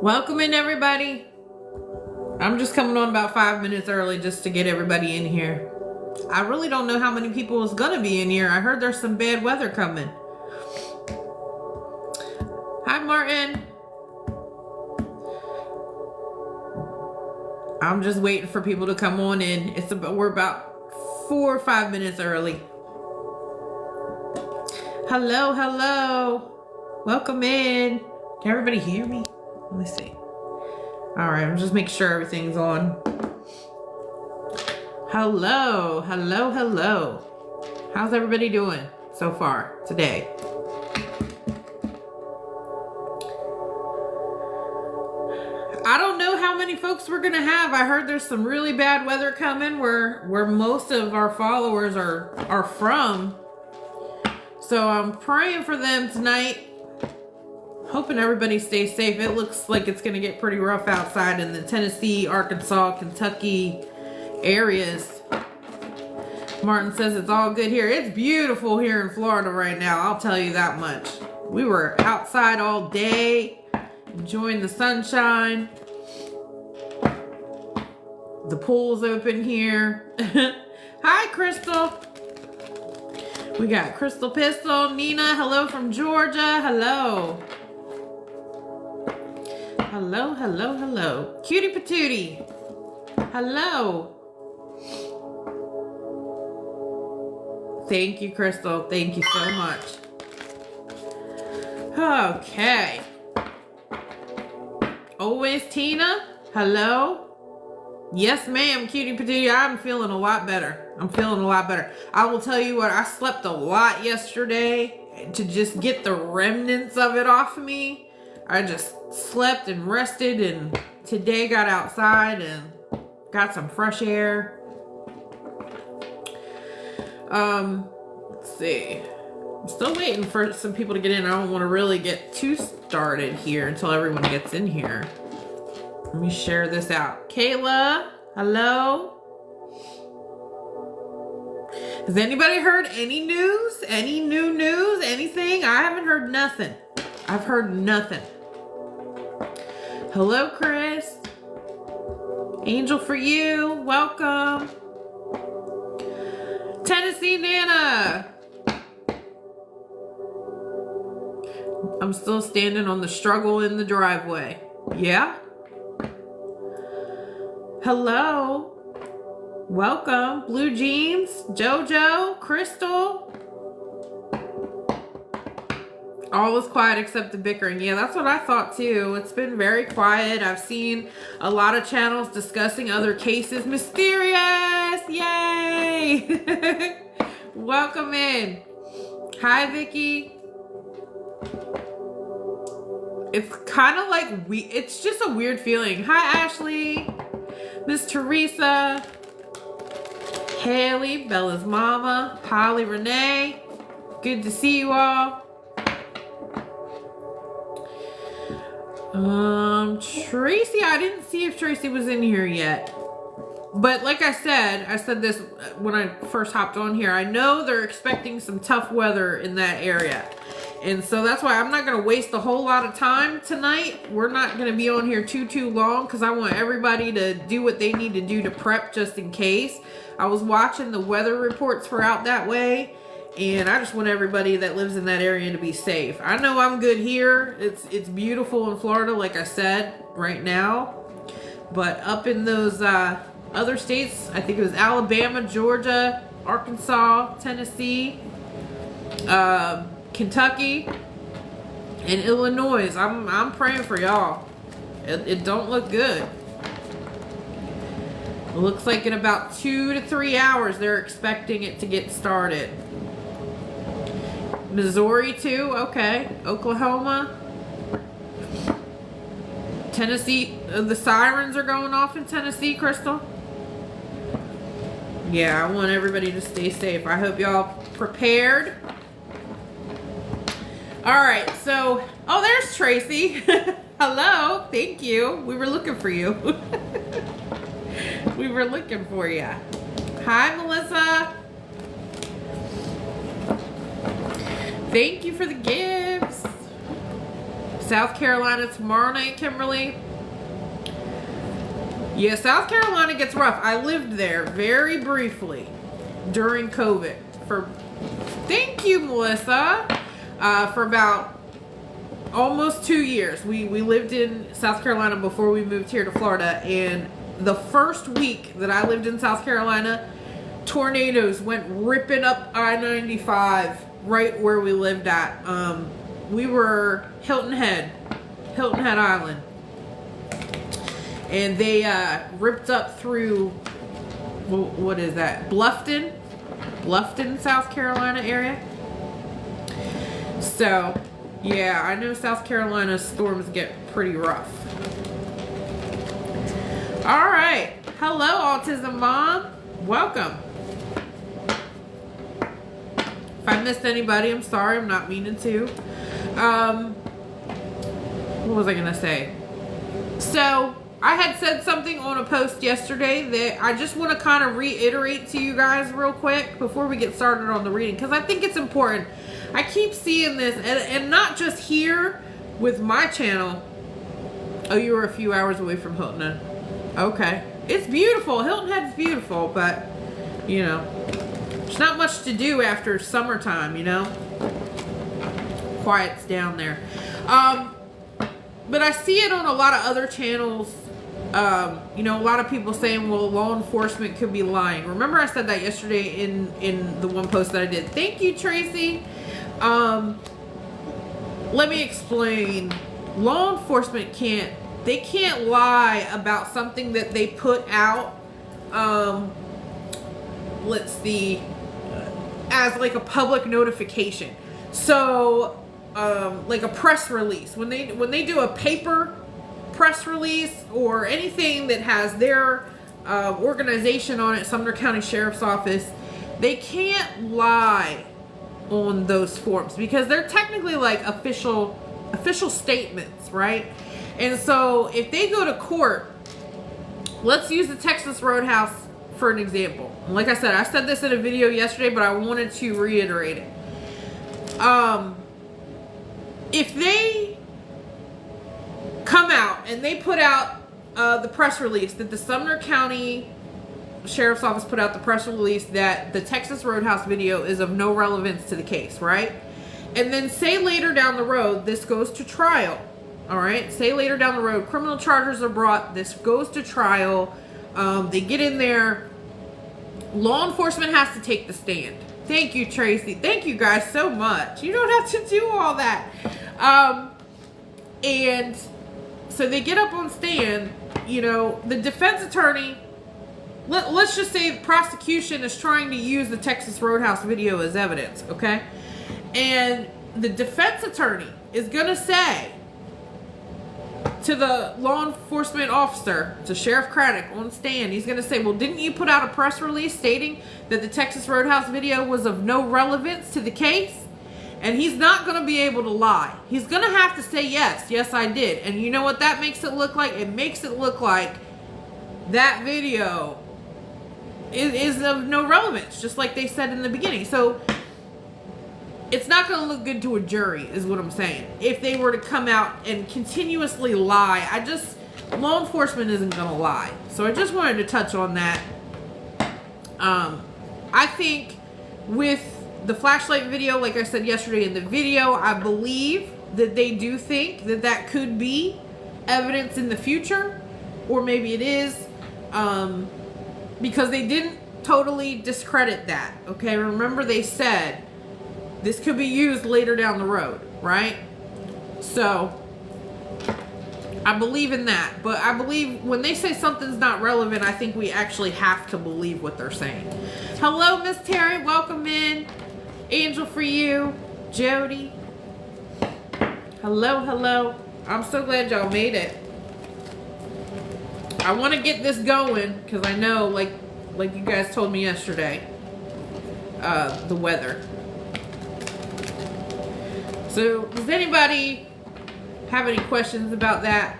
Welcome in, everybody. I'm just coming on about 5 minutes early just to get everybody in here. I really don't know how many people is gonna be in here. I heard there's some bad weather coming. Hi, Martin. I'm just waiting for people to come on in. We're about 4 or 5 minutes early. Hello, hello. Welcome in. Can everybody hear me? Let me see. All right, I'm just making sure everything's on. Hello, hello, hello. How's everybody doing so far today? I don't know how many folks we're gonna have. I heard there's some really bad weather coming where most of our followers are from. So I'm praying for them tonight. Hoping everybody stays safe. It looks like it's going to get pretty rough outside in the Tennessee, Arkansas, Kentucky areas. Martin says it's all good here. It's beautiful here in Florida right now. I'll tell you that much. We were outside all day, enjoying the sunshine. The pool's open here. Hi, Crystal. We got Crystal Pistol, Nina. Hello from Georgia. Hello. Hello, hello, hello. Cutie Patootie. Hello. Thank you, Crystal. Thank you so much. Okay. Always Tina. Hello. Yes, ma'am, Cutie Patootie. I'm feeling a lot better. I'm feeling a lot better. I will tell you what, I slept a lot yesterday to just get the remnants of it off of me. I just slept and rested, and today got outside and got some fresh air. Let's see. I'm still waiting for some people to get in. I don't want to really get too started here until everyone gets in here. Let me share this out. Kayla, hello. Has anybody heard any news? Any new news? Anything? I haven't heard nothing. I've heard nothing. Hello, Chris. Angel for you. Welcome. Tennessee Nana. I'm still standing on the struggle in the driveway. Yeah? Hello. Welcome. Blue Jeans. Jojo. Crystal. All is quiet except the bickering. Yeah, that's what I thought too. It's been very quiet. I've seen a lot of channels discussing other cases. Mysterious! Yay! Welcome in. Hi, Vicky. It's kind of like it's just a weird feeling. Hi, Ashley. Miss Teresa. Haley, Bella's mama. Holly Renee. Good to see you all. Tracy, I didn't see if Tracy was in here yet. But like I said this when I first hopped on here. I know they're expecting some tough weather in that area. And so that's why I'm not going to waste a whole lot of time tonight. We're not going to be on here too long because I want everybody to do what they need to do to prep just in case. I was watching the weather reports for out that way. And I just want everybody that lives in that area to be safe. I know I'm good here. It's beautiful in Florida, like I said, right now. But up in those other states, I think it was Alabama, Georgia, Arkansas, Tennessee, Kentucky, and Illinois. I'm praying for y'all. It don't look good. It looks like in about 2 to 3 hours they're expecting it to get started. Missouri too, okay. Oklahoma. Tennessee, the sirens are going off in Tennessee, Crystal. Yeah, I want everybody to stay safe. I hope y'all prepared. All right, so, oh, there's Tracy. Hello, thank you. We were looking for you. We were looking for you. Hi, Melissa. Thank you for the gifts. South Carolina tomorrow night, Kimberly. Yeah, South Carolina gets rough. I lived there very briefly during COVID. Thank you, Melissa. For about almost 2 years. We lived in South Carolina before we moved here to Florida. And the first week that I lived in South Carolina, tornadoes went ripping up I-95 right where we lived at. We were Hilton Head Island. And they ripped up through, what is that? Bluffton, South Carolina area. So, yeah, I know South Carolina's storms get pretty rough. All right. Hello, Autism Mom. Welcome. If I missed anybody, I'm sorry. I'm not meaning to. What was I going to say? So, I had said something on a post yesterday that I just want to kind of reiterate to you guys real quick before we get started on the reading, because I think it's important. I keep seeing this, and not just here with my channel. Oh, you were a few hours away from Hilton Head. Okay. It's beautiful. Hilton Head's beautiful, but, you know, there's not much to do after summertime, you know. Quiet's down there. But I see it on a lot of other channels. You know, a lot of people saying, well, law enforcement could be lying. Remember I said that yesterday in the one post that I did. Thank you, Tracy. Let me explain. Law enforcement can't lie about something that they put out, let's see, as like a public notification. So, like a press release. When they do a paper press release or anything that has their organization on it, Sumner County Sheriff's Office, they can't lie on those forms because they're technically like official statements, right? And so if they go to court, let's use the Texas Roadhouse for an example. Like I said this in a video yesterday, but I wanted to reiterate it. If they come out and they put out the press release that the Sumner County Sheriff's Office put out the press release that the Texas Roadhouse video is of no relevance to the case, right? And then say later down the road, this goes to trial, all right? Say later down the road, criminal charges are brought, this goes to trial, they get in there, law enforcement has to take the stand. Thank you, Tracy. Thank you guys so much. You don't have to do all that. And so they get up on stand, you know, the defense attorney, let's just say the prosecution is trying to use the Texas Roadhouse video as evidence, okay? And the defense attorney is going to say to the law enforcement officer, to Sheriff Craddock on stand, he's going to say, well, didn't you put out a press release stating that the Texas Roadhouse video was of no relevance to the case? And he's not going to be able to lie. He's going to have to say, yes, I did. And you know what that makes it look like? It makes it look like that video is of no relevance, just like they said in the beginning. So it's not going to look good to a jury, is what I'm saying. If they were to come out and continuously lie, law enforcement isn't going to lie. So I just wanted to touch on that. I think with the flashlight video, like I said yesterday in the video, I believe that they do think that that could be evidence in the future, or maybe it is, because they didn't totally discredit that, okay? Remember they said this could be used later down the road, right? So I believe in that, but I believe when they say something's not relevant, I think we actually have to believe what they're saying. Hello, Miss Terry, welcome in. Angel for you, Jody. Hello. I'm so glad y'all made it. I want to get this going because I know, like, like you guys told me yesterday, the weather. So, does anybody have any questions about that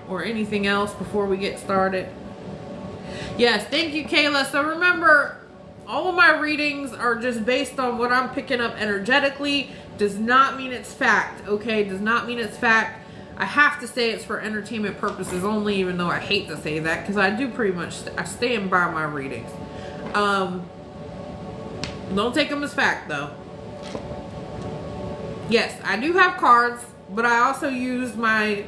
or anything else before we get started? Yes, thank you, Kayla. So remember, all of my readings are just based on what I'm picking up energetically. Does not mean it's fact, okay? Does not mean it's fact. I have to say it's for entertainment purposes only, even though I hate to say that, because I do pretty much, I stand by my readings. Don't take them as fact, though. Yes, I do have cards, but I also use my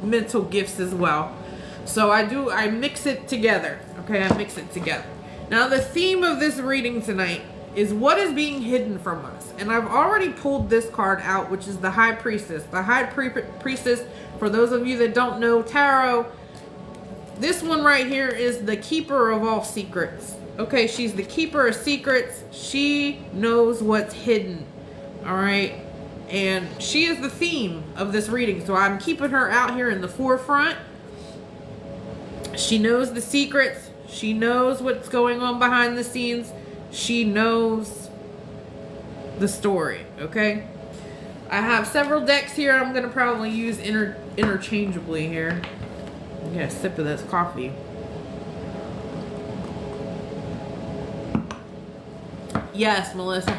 mental gifts as well. So I mix it together. Okay, I mix it together. Now, the theme of this reading tonight is what is being hidden from us. And I've already pulled this card out, which is the High Priestess. The High Priestess, for those of you that don't know tarot, this one right here is the keeper of all secrets. Okay, she's the keeper of secrets. She knows what's hidden. All right. And she is the theme of this reading. So I'm keeping her out here in the forefront. She knows the secrets. She knows what's going on behind the scenes. She knows the story, okay? I have several decks here I'm going to probably use interchangeably here. Get a sip of this coffee. Yes, Melissa.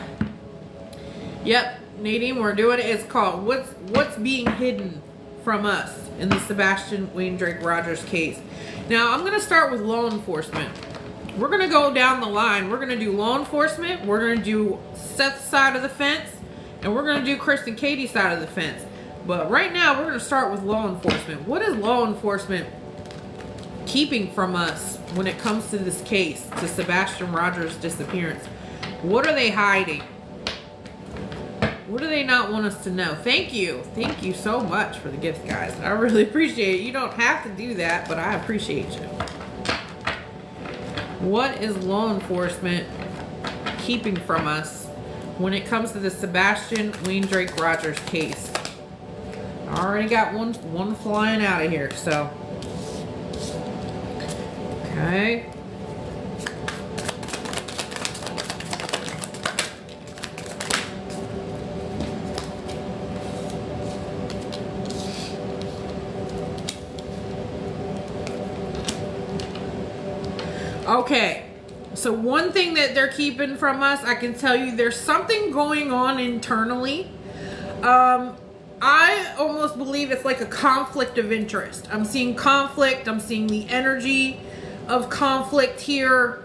Yep, Nadine, we're doing it. It's called What's Being Hidden from Us in the Sebastian Wayne Drake Rogers case. Now, I'm going to start with law enforcement. We're going to go down the line. We're going to do law enforcement. We're going to do Seth's side of the fence. And we're going to do Chris and Katie's side of the fence. But right now, we're going to start with law enforcement. What is law enforcement keeping from us when it comes to this case, to Sebastian Rogers' disappearance? What are they hiding? What do they not want us to know? Thank you. Thank you so much for the gifts, guys. I really appreciate it. You don't have to do that, but I appreciate you. What is law enforcement keeping from us when it comes to the Sebastian Wayne Drake Rogers case? I already got one flying out of here, so. Okay. Okay, so one thing that they're keeping from us, I can tell you there's something going on internally. I almost believe it's like a conflict of interest. I'm seeing conflict. I'm seeing the energy of conflict here.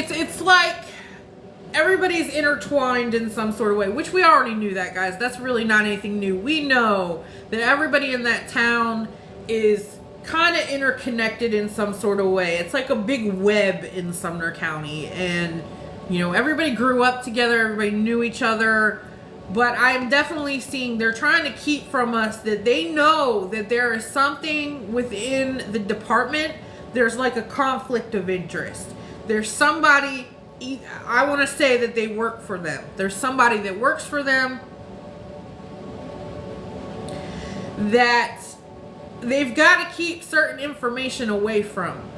It's like everybody's intertwined in some sort of way, which we already knew that, guys. That's really not anything new. We know that everybody in that town is kind of interconnected in some sort of way. It's like a big web in Sumner County, and you know, everybody grew up together, everybody knew each other. But I'm definitely seeing they're trying to keep from us that they know that there is something within the department. There's like a conflict of interest. There's somebody, I want to say that they work for them. There's somebody that works for them that they've got to keep certain information away from,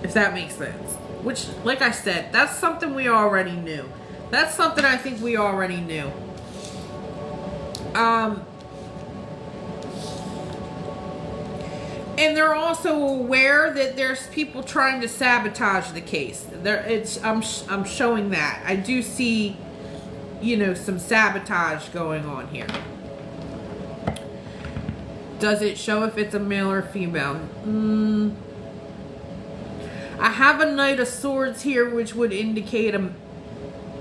if that makes sense. Which, like I said, that's something we already knew. That's something I think we already knew. And they're also aware that there's people trying to sabotage the case. I'm showing that. I do see, you know, some sabotage going on here. Does it show if it's a male or female? I have a Knight of Swords here, which would indicate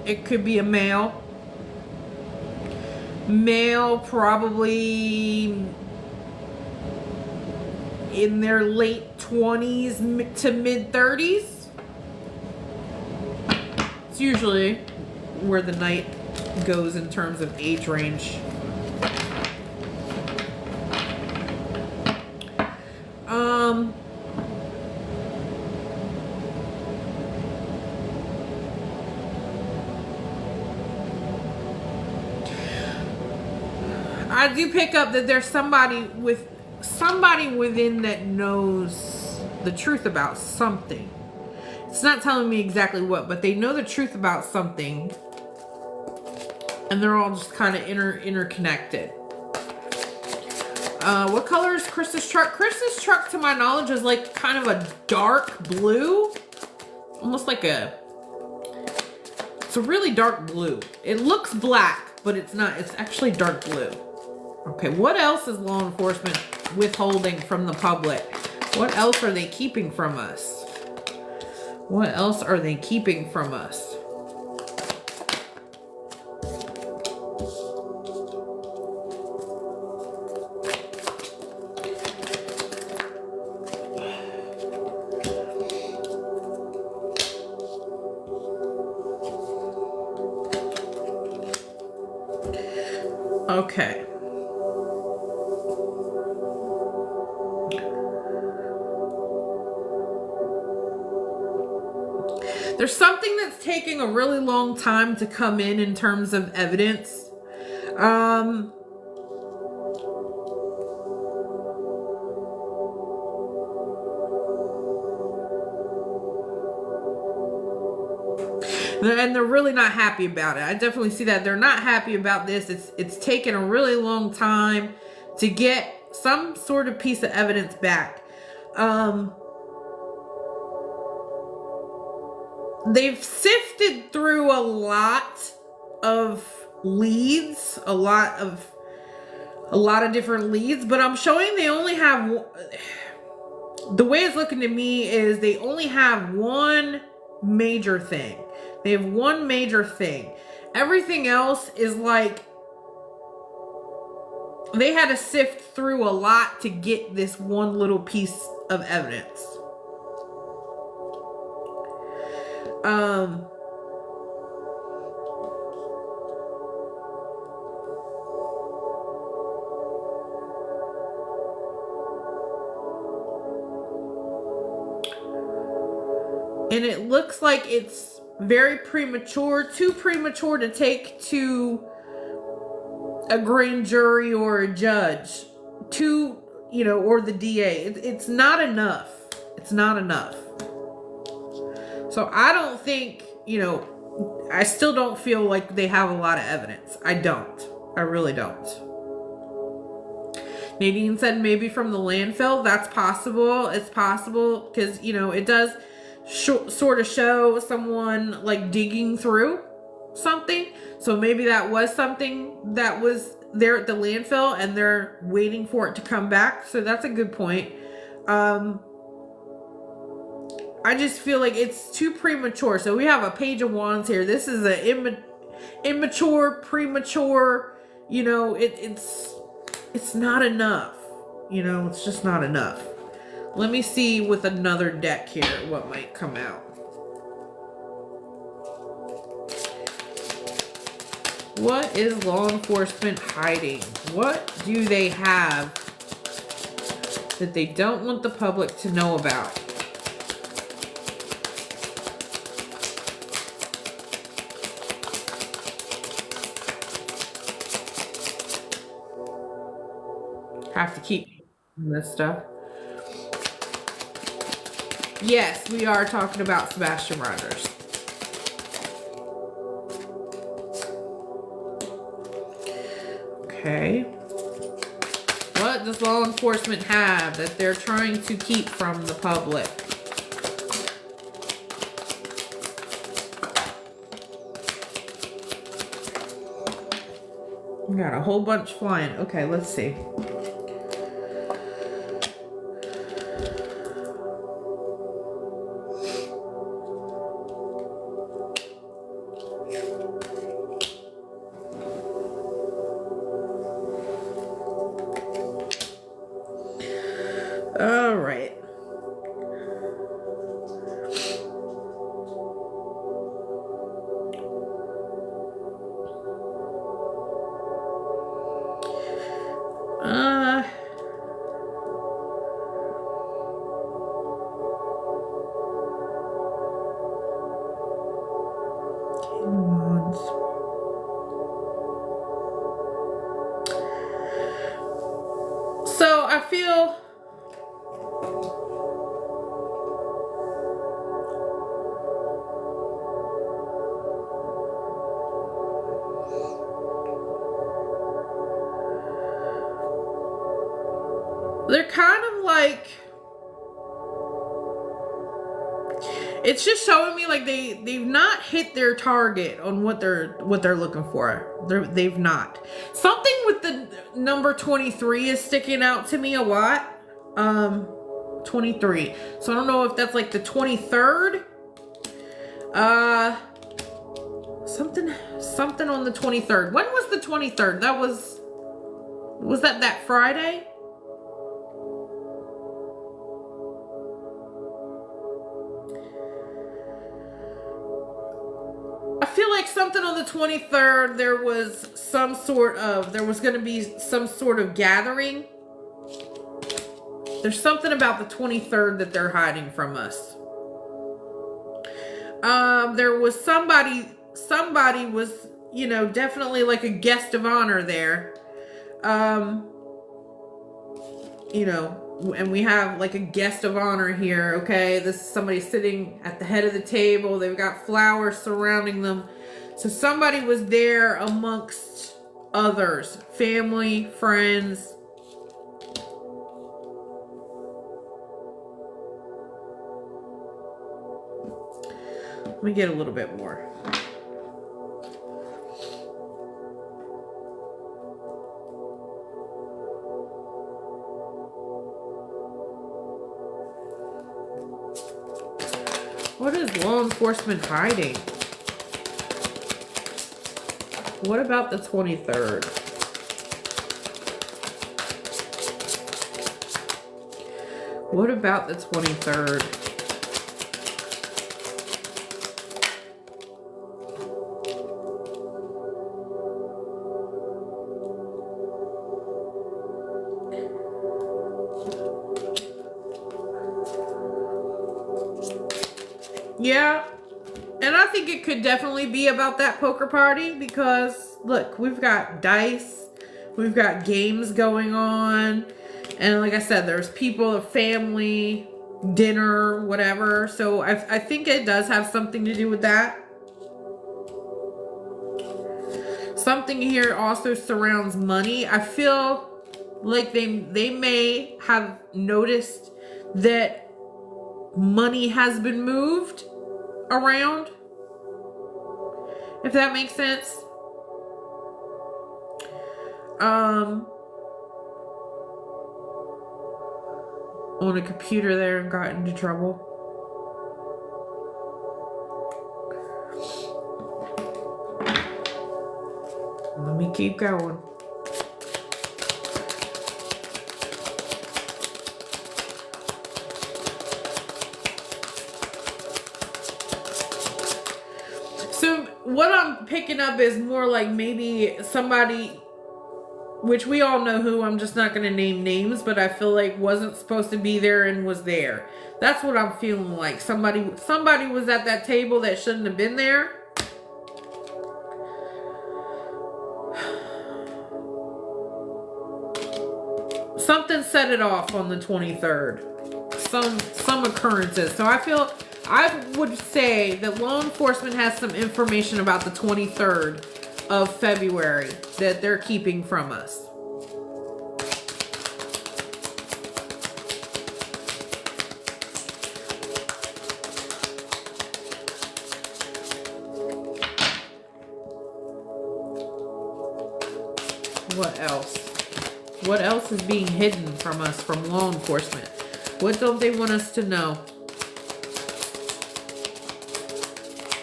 it could be a male. Male, probably in their late 20s to mid 30s. It's usually where the Knight goes in terms of age range. I do pick up that there's somebody within that knows the truth about something. It's not telling me exactly what, but they know the truth about something. And they're all just kind of interconnected. What color is Krista's truck? Krista's truck, to my knowledge, is like kind of a dark blue. Almost like it's a really dark blue. It looks black, but it's not. It's actually dark blue. Okay, what else is law enforcement withholding from the public? What else are they keeping from us? What else are they keeping from us? Okay. There's something that's taking a really long time to come in terms of evidence. And they're really not happy about it. I definitely see that. They're not happy about this. It's taken a really long time to get some sort of piece of evidence back. They've sifted through a lot of leads, a lot of different leads, but I'm showing they only have, the way it's looking to me is they only have one major thing. They have one major thing. Everything else is like they had to sift through a lot to get this one little piece of evidence. And it looks like it's very premature, too premature to take to a grand jury or a judge, or the DA. It's not enough. It's not enough. So I don't think, I still don't feel like they have a lot of evidence. I don't. I really don't. Nadine said maybe from the landfill. That's possible. It's possible because, it does sort of show someone like digging through something. So maybe that was something that was there at the landfill and they're waiting for it to come back. So that's a good point. I just feel like it's too premature. So we have a page of wands here. This is an immature, premature, it's not enough. It's just not enough. Let me see with another deck here what might come out. What is law enforcement hiding? What do they have that they don't want the public to know about? Have to keep this stuff. Yes, we are talking about Sebastian Rogers. Okay. What does law enforcement have that they're trying to keep from the public? We got a whole bunch flying. Okay, let's see. All right. feel they're kind of like, it's just showing me like they've not hit their target on what they're looking for. They've not. Something with the number 23 is sticking out to me a lot. 23. So I don't know if that's like the 23rd. Something on the 23rd. When was the 23rd? Was that Friday? I feel like something on the 23rd, there was going to be some sort of gathering. There's something about the 23rd that they're hiding from us. There was somebody was, definitely like a guest of honor there. And we have like a guest of honor here, okay? This is somebody sitting at the head of the table. They've got flowers surrounding them. So somebody was there amongst others, family, friends. Let me get a little bit more. What is law enforcement hiding? What about the 23rd? What about the 23rd? Yeah, and I think it could definitely be about that poker party because, look, we've got dice, we've got games going on, and like I said, there's people, a family, dinner, whatever, so I think it does have something to do with that. Something here also surrounds money. I feel like they may have noticed that money has been moved around, if that makes sense. On a computer there and got into trouble. Let me keep going. So what I'm picking up is more like maybe somebody, which we all know who, I'm just not going to name names, but I feel like wasn't supposed to be there and was there. That's what I'm feeling like. Somebody was at that table that shouldn't have been there. Something set it off on the 23rd. Some occurrences. So I would say that law enforcement has some information about the 23rd of February that they're keeping from us. What else? What else is being hidden from us from law enforcement? What don't they want us to know?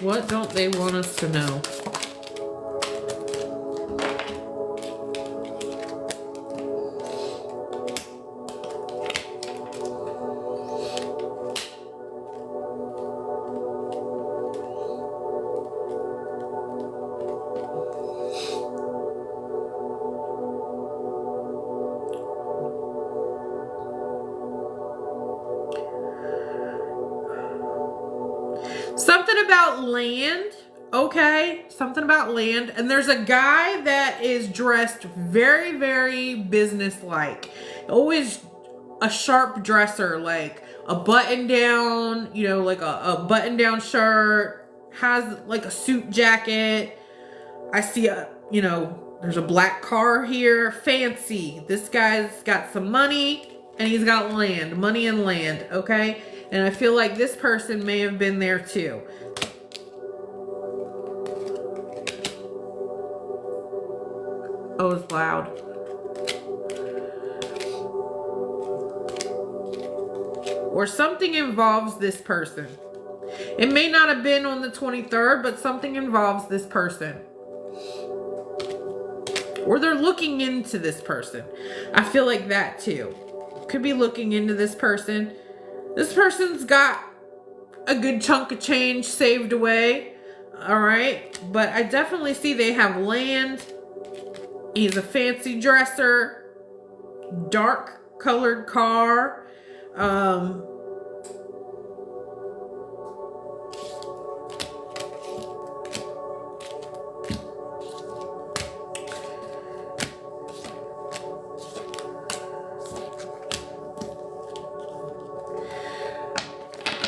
What don't they want us to know? Something about land, okay? Something about land. And there's a guy that is dressed very, very business-like. Always a sharp dresser, like a button down, you know, like a button down shirt, has like a suit jacket. I see you know, there's a black car here, fancy. This guy's got some money and he's got land, money and land, okay? And I feel like this person may have been there too. Oh, it's loud. Or something involves this person. It may not have been on the 23rd, but something involves this person. Or they're looking into this person. I feel like that too. Could be looking into this person. This person's got a good chunk of change saved away. All right. But I definitely see they have land. He's a fancy dresser. Dark colored car.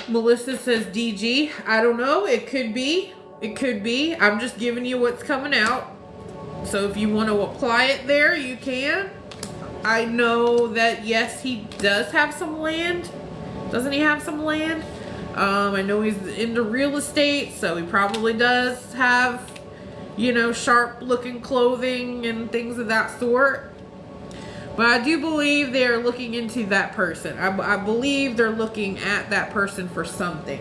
Melissa says DG. I don't know. It could be. It could be. I'm just giving you what's coming out. So if you want to apply it there, you can. I know that, yes, he does have some land. Doesn't he have some land? I know he's into real estate, so he probably does have, you know, sharp looking clothing and things of that sort. But I do believe they're looking into that person. I believe they're looking at that person for something.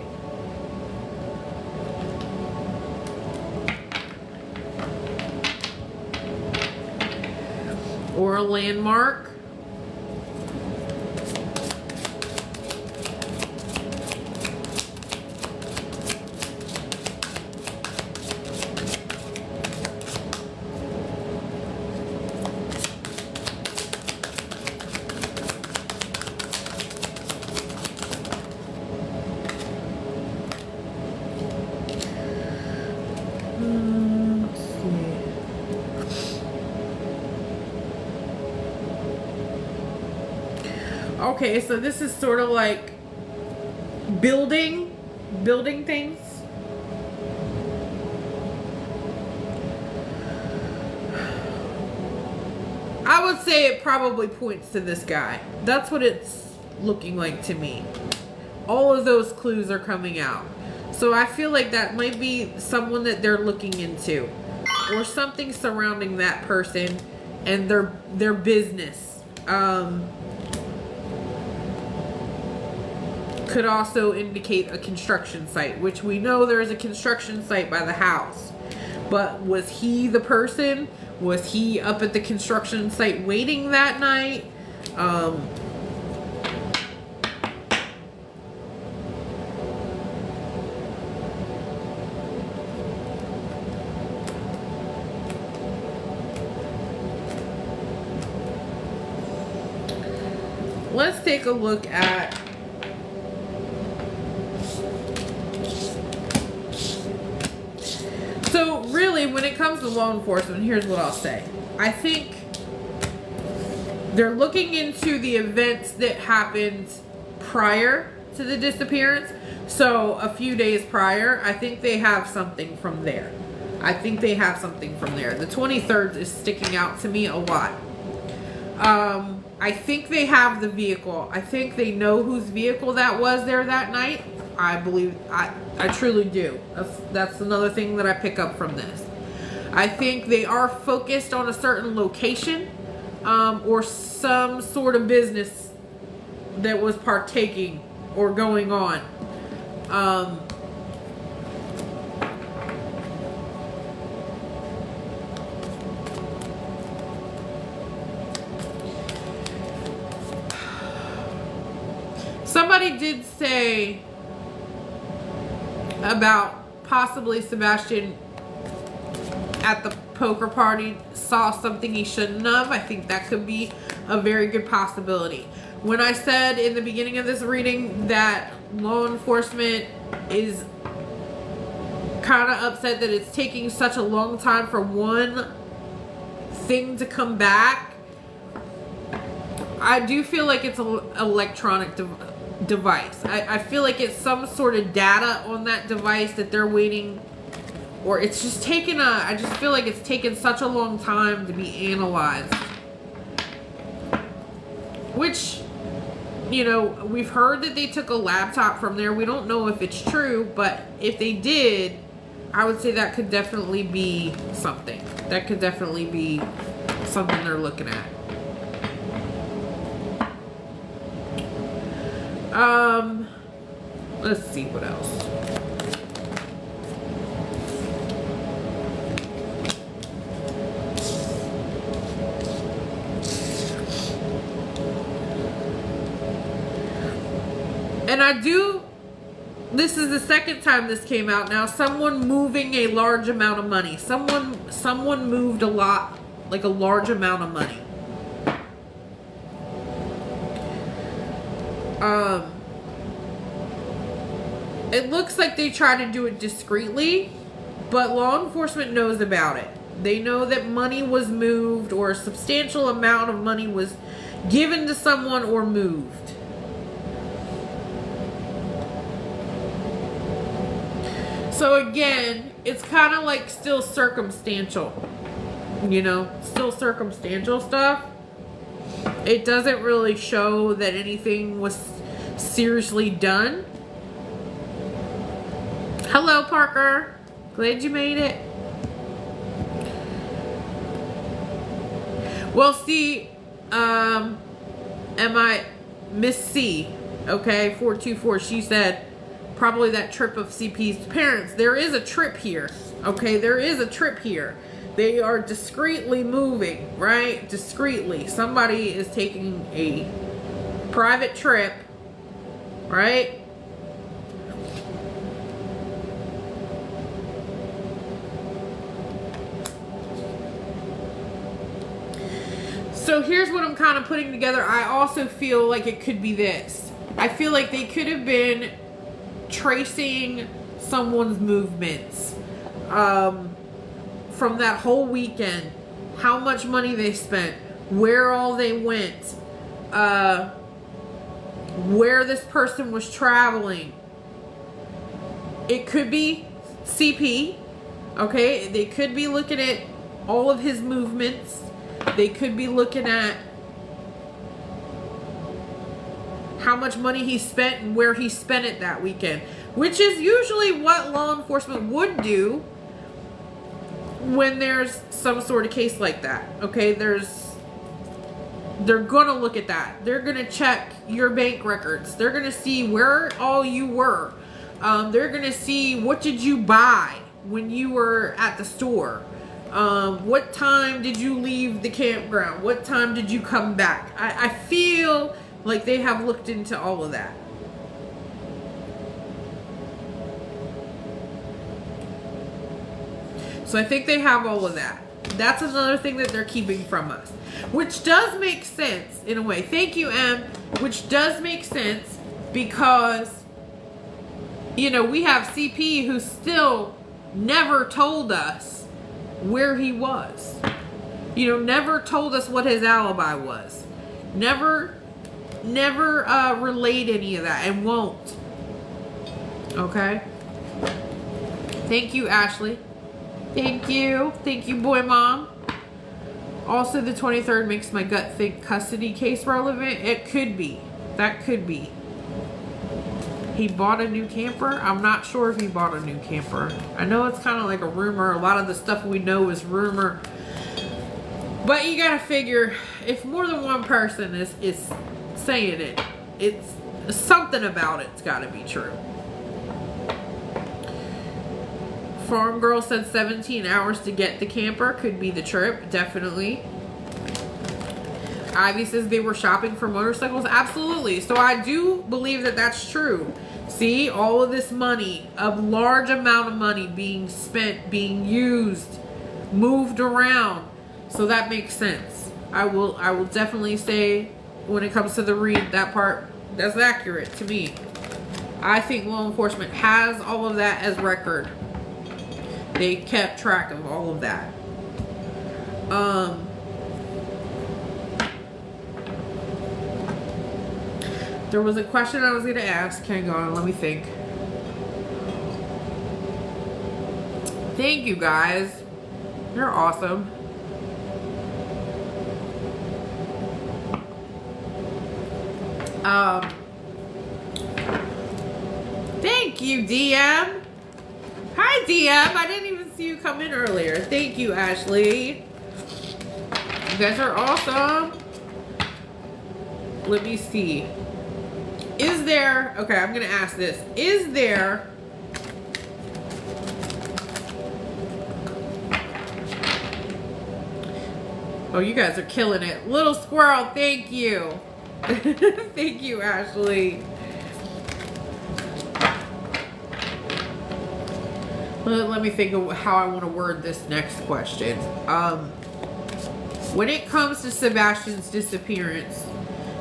Or a landmark. Okay, so this is sort of like building things. I would say it probably points to this guy. That's what it's looking like to me. All of those clues are coming out. So I feel like that might be someone that they're looking into, or something surrounding that person and their business. Could also indicate a construction site, which we know there is a construction site by the house. But was he the person? Was he up at the construction site waiting that night? Let's take a look at So really, when it comes to law enforcement, here's what I'll say. I think they're looking into the events that happened prior to the disappearance. So a few days prior, I think they have something from there. The 23rd is sticking out to me a lot. I think they have the vehicle. I think they know whose vehicle that was there that night. I believe, I truly do. That's another thing that I pick up from this. I think they are focused on a certain location, or some sort of business that was partaking or going on. Somebody did say about possibly Sebastian at the poker party saw something he shouldn't have. I think that could be a very good possibility. When I said in the beginning of this reading that law enforcement is kind of upset that it's taking such a long time for one thing to come back, I do feel like it's an electronic device. I feel like it's some sort of data on that device that they're waiting, or it's just taken I just feel like it's taken such a long time to be analyzed. Which, you know, we've heard that they took a laptop from there. We don't know if it's true, but if they did, I would say that could definitely be something. That could definitely be something they're looking at. Let's see what else. And this is the second time this came out now. Someone moving a large amount of money. Someone moved a lot, like a large amount of money. It looks like they try to do it discreetly, but law enforcement knows about it. They know that money was moved, or a substantial amount of money was given to someone or moved. So again, it's kind of like still circumstantial, you know, still circumstantial stuff. It doesn't really show that anything was seriously done. Hello, Parker. Glad you made it. Well, see, Miss C, okay, 424, she said, probably that trip of CP's parents. There is a trip here, okay? There is a trip here. They are discreetly moving, right? Discreetly. Somebody is taking a private trip, right? So here's what I'm kind of putting together. I also feel like it could be this. I feel like they could have been tracing someone's movements from that whole weekend, how much money they spent, where all they went, where this person was traveling. It could be CP, okay? They could be looking at all of his movements. They could be looking at how much money he spent and where he spent it that weekend, which is usually what law enforcement would do when there's some sort of case like that. Okay, they're gonna look at that. They're gonna check your bank records. They're gonna see where all you were. They're gonna see what did you buy when you were at the store. What time did you leave the campground? What time did you come back? I feel like they have looked into all of that. So I think they have all of that. That's another thing that they're keeping from us, which does make sense in a way. Thank you, Em. Which does make sense because, you know, we have CP who still never told us where he was. You know, never told us what his alibi was. Never relayed any of that and won't. Okay? Thank you, Ashley. Thank you. Thank you, boy mom. Also, the 23rd makes my gut think custody case relevant. It could be. That could be. He bought a new camper. I'm not sure if he bought a new camper. I know it's kind of like a rumor. A lot of the stuff we know is rumor. But you gotta figure, if more than one person is saying it, it's something about it's gotta be true. Farm Girl said 17 hours to get the camper. Could be the trip, definitely. Ivy says they were shopping for motorcycles. Absolutely. So I do believe that that's true. See, all of this money, a large amount of money being spent, being used, moved around. So that makes sense. I will definitely say when it comes to the read, that part, that's accurate to me. I think law enforcement has all of that as record. They kept track of all of There was a question I was going to ask. Hang on, let me think. Thank you guys. You're awesome. Thank you, DM. Hi, DM. I didn't even see you come in earlier. Thank you, Ashley. You guys are awesome. Let me see. Is there... Okay, I'm going to ask this. Is there... Oh, you guys are killing it. Little squirrel, thank you. Thank you, Ashley. Let me think of how I want to word this next question. When it comes to Sebastian's disappearance,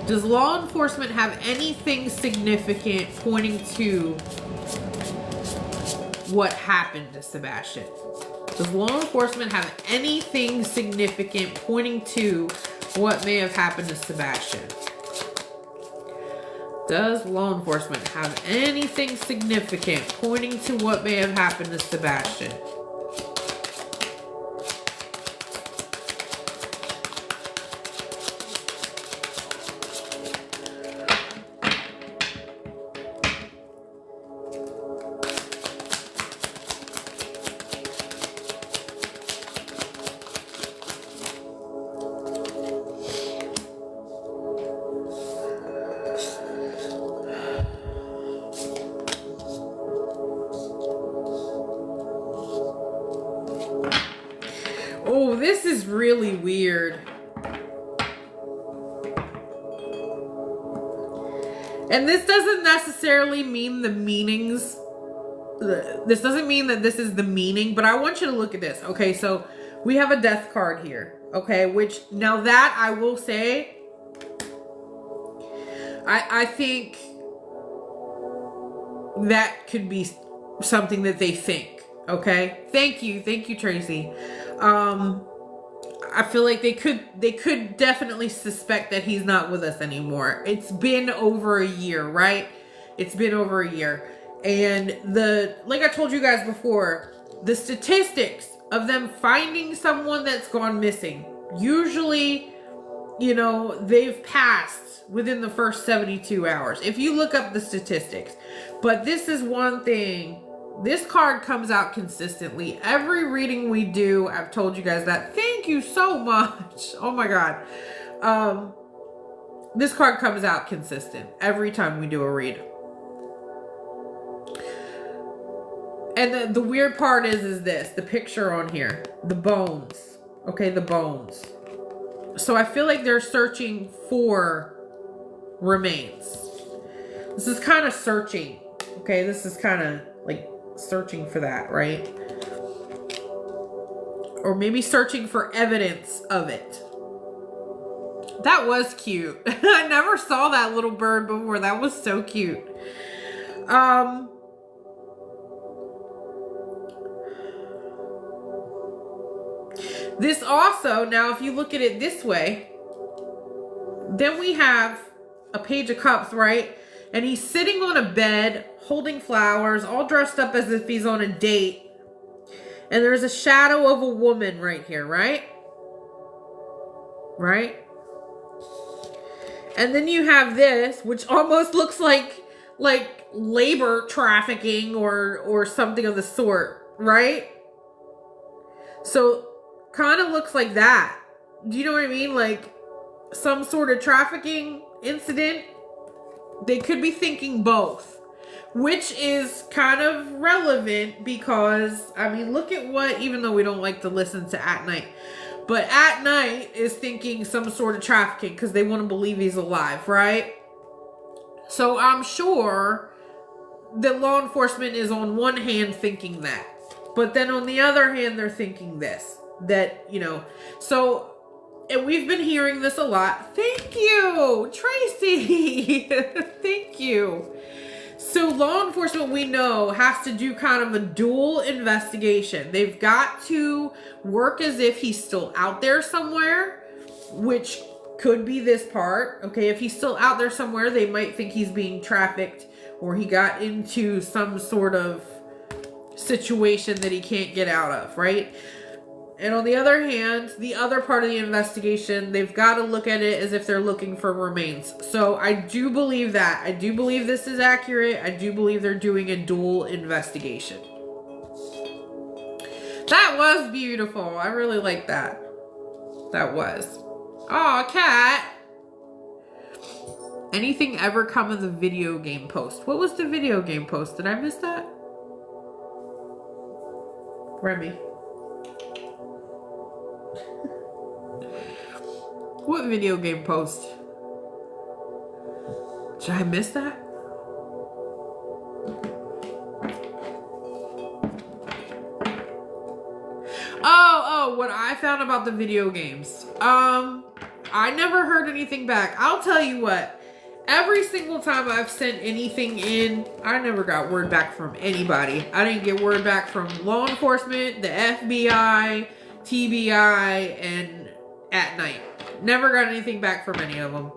does law enforcement have anything significant pointing to what happened to Sebastian? Does law enforcement have anything significant pointing to what may have happened to Sebastian? Does law enforcement have anything significant pointing to what may have happened to Sebastian? Oh, this is really weird. And this doesn't necessarily mean the meanings. This doesn't mean that this is the meaning, but I want you to look at this. Okay, so we have a death card here. Okay, which now that I will say, I think that could be something that they think. Okay, thank you, Tracy. I feel like they could definitely suspect that he's not with us anymore. It's been over a year, right? It's been over a year. And like I told you guys before, the statistics of them finding someone that's gone missing, usually, you know, they've passed within the first 72 hours. If you look up the statistics. But this is one thing. This card comes out consistently. Every reading we do, I've told you guys that. Thank you so much. Oh my God. This card comes out consistent every time we do a read. And the weird part is this, the picture on here, the bones. Okay, the bones. So I feel like they're searching for remains. This is kind of searching. Okay, this is kind of like searching for that, right? Or maybe searching for evidence of it. That was cute. I never saw that little bird before. That was so cute. This also, now if you look at it this way, then we have a Page of Cups, right? And he's sitting on a bed, holding flowers, all dressed up as if he's on a date. And there's a shadow of a woman right here, right? Right? And then you have this, which almost looks like labor trafficking or something of the sort, right? So, kind of looks like that. Do you know what I mean? Like some sort of trafficking incident. They could be thinking both, which is kind of relevant because, I mean, look at what, even though we don't like to listen to At Night, but At Night is thinking some sort of trafficking because they want to believe he's alive, right? So I'm sure that law enforcement is on one hand thinking that, but then on the other hand, they're thinking this, that, you know, so... And we've been hearing this a lot. Thank you, Tracy. Thank you. So law enforcement, we know, has to do kind of a dual investigation. They've got to work as if he's still out there somewhere, which Could be this part. Okay, if he's still out there somewhere, they might think he's being trafficked or he got into some sort of situation that he can't get out of, right? And on the other hand, the other part of the investigation, they've got to look at it as if they're looking for remains. So I do believe that. I do believe this is accurate. I do believe they're doing a dual investigation. That was beautiful. I really like that. That was. Oh, cat. Anything ever come of the video game post? What was the video game post? Did I miss that? Remy. What video game post? Did I miss that? Oh, what I found about the video games. I never heard anything back. I'll tell you what. Every single time I've sent anything in, I never got word back from anybody. I didn't get word back from law enforcement, the FBI, TBI, and at night. Never got anything back from any of them.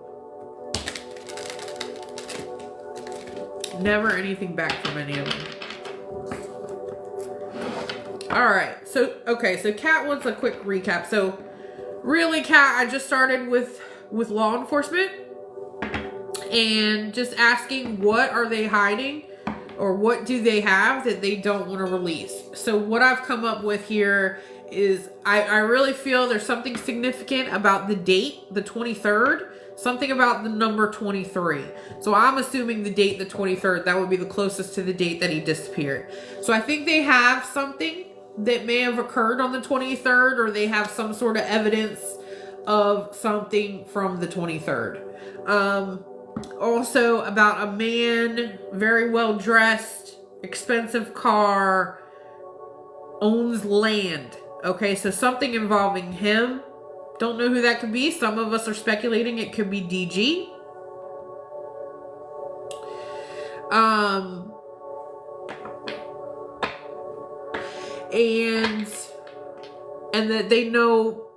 Never anything back from any of them. Alright, so Kat wants a quick recap. So, really, Kat, I just started with law enforcement and just asking what are they hiding or what do they have that they don't want to release. So what I've come up with here is I really feel there's something significant about the date, the 23rd, something about the number 23. So I'm assuming the date, the 23rd, that would be the closest to the date that he disappeared. So I think they have something that may have occurred on the 23rd, or they have some sort of evidence of something from the 23rd. Also about a man, very well dressed, expensive car, owns land. Okay, so something involving him. Don't know who that could be. Some of us are speculating it could be DG. And that they know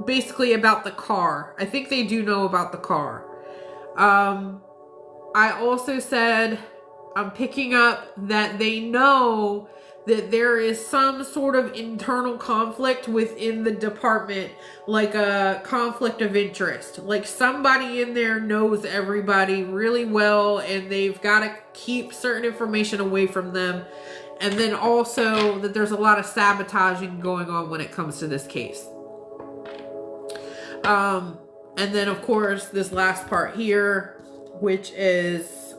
basically about the car. I think they do know about the car. I also said I'm picking up that they know that there is some sort of internal conflict within the department, like a conflict of interest. Like somebody in there knows everybody really well and they've got to keep certain information away from them. And then also that there's a lot of sabotaging going on when it comes to this case. And then of course this last part here, which is,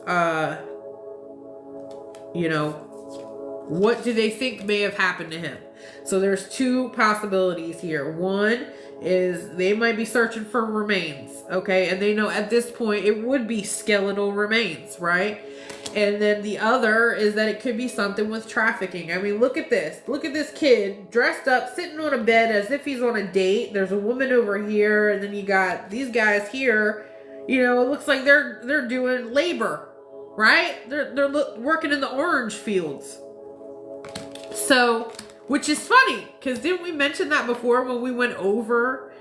what do they think may have happened to him? So there's two possibilities here. One is they might be searching for remains, okay? And they know at this point it would be skeletal remains, right? And then the other is that it could be something with trafficking. I mean, look at this. Look at this kid dressed up, sitting on a bed as if he's on a date. There's a woman over here, and then you got these guys here. You know, it looks like they're doing labor, right? They're working in the orange fields. So, which is funny, because didn't we mention that before when we went over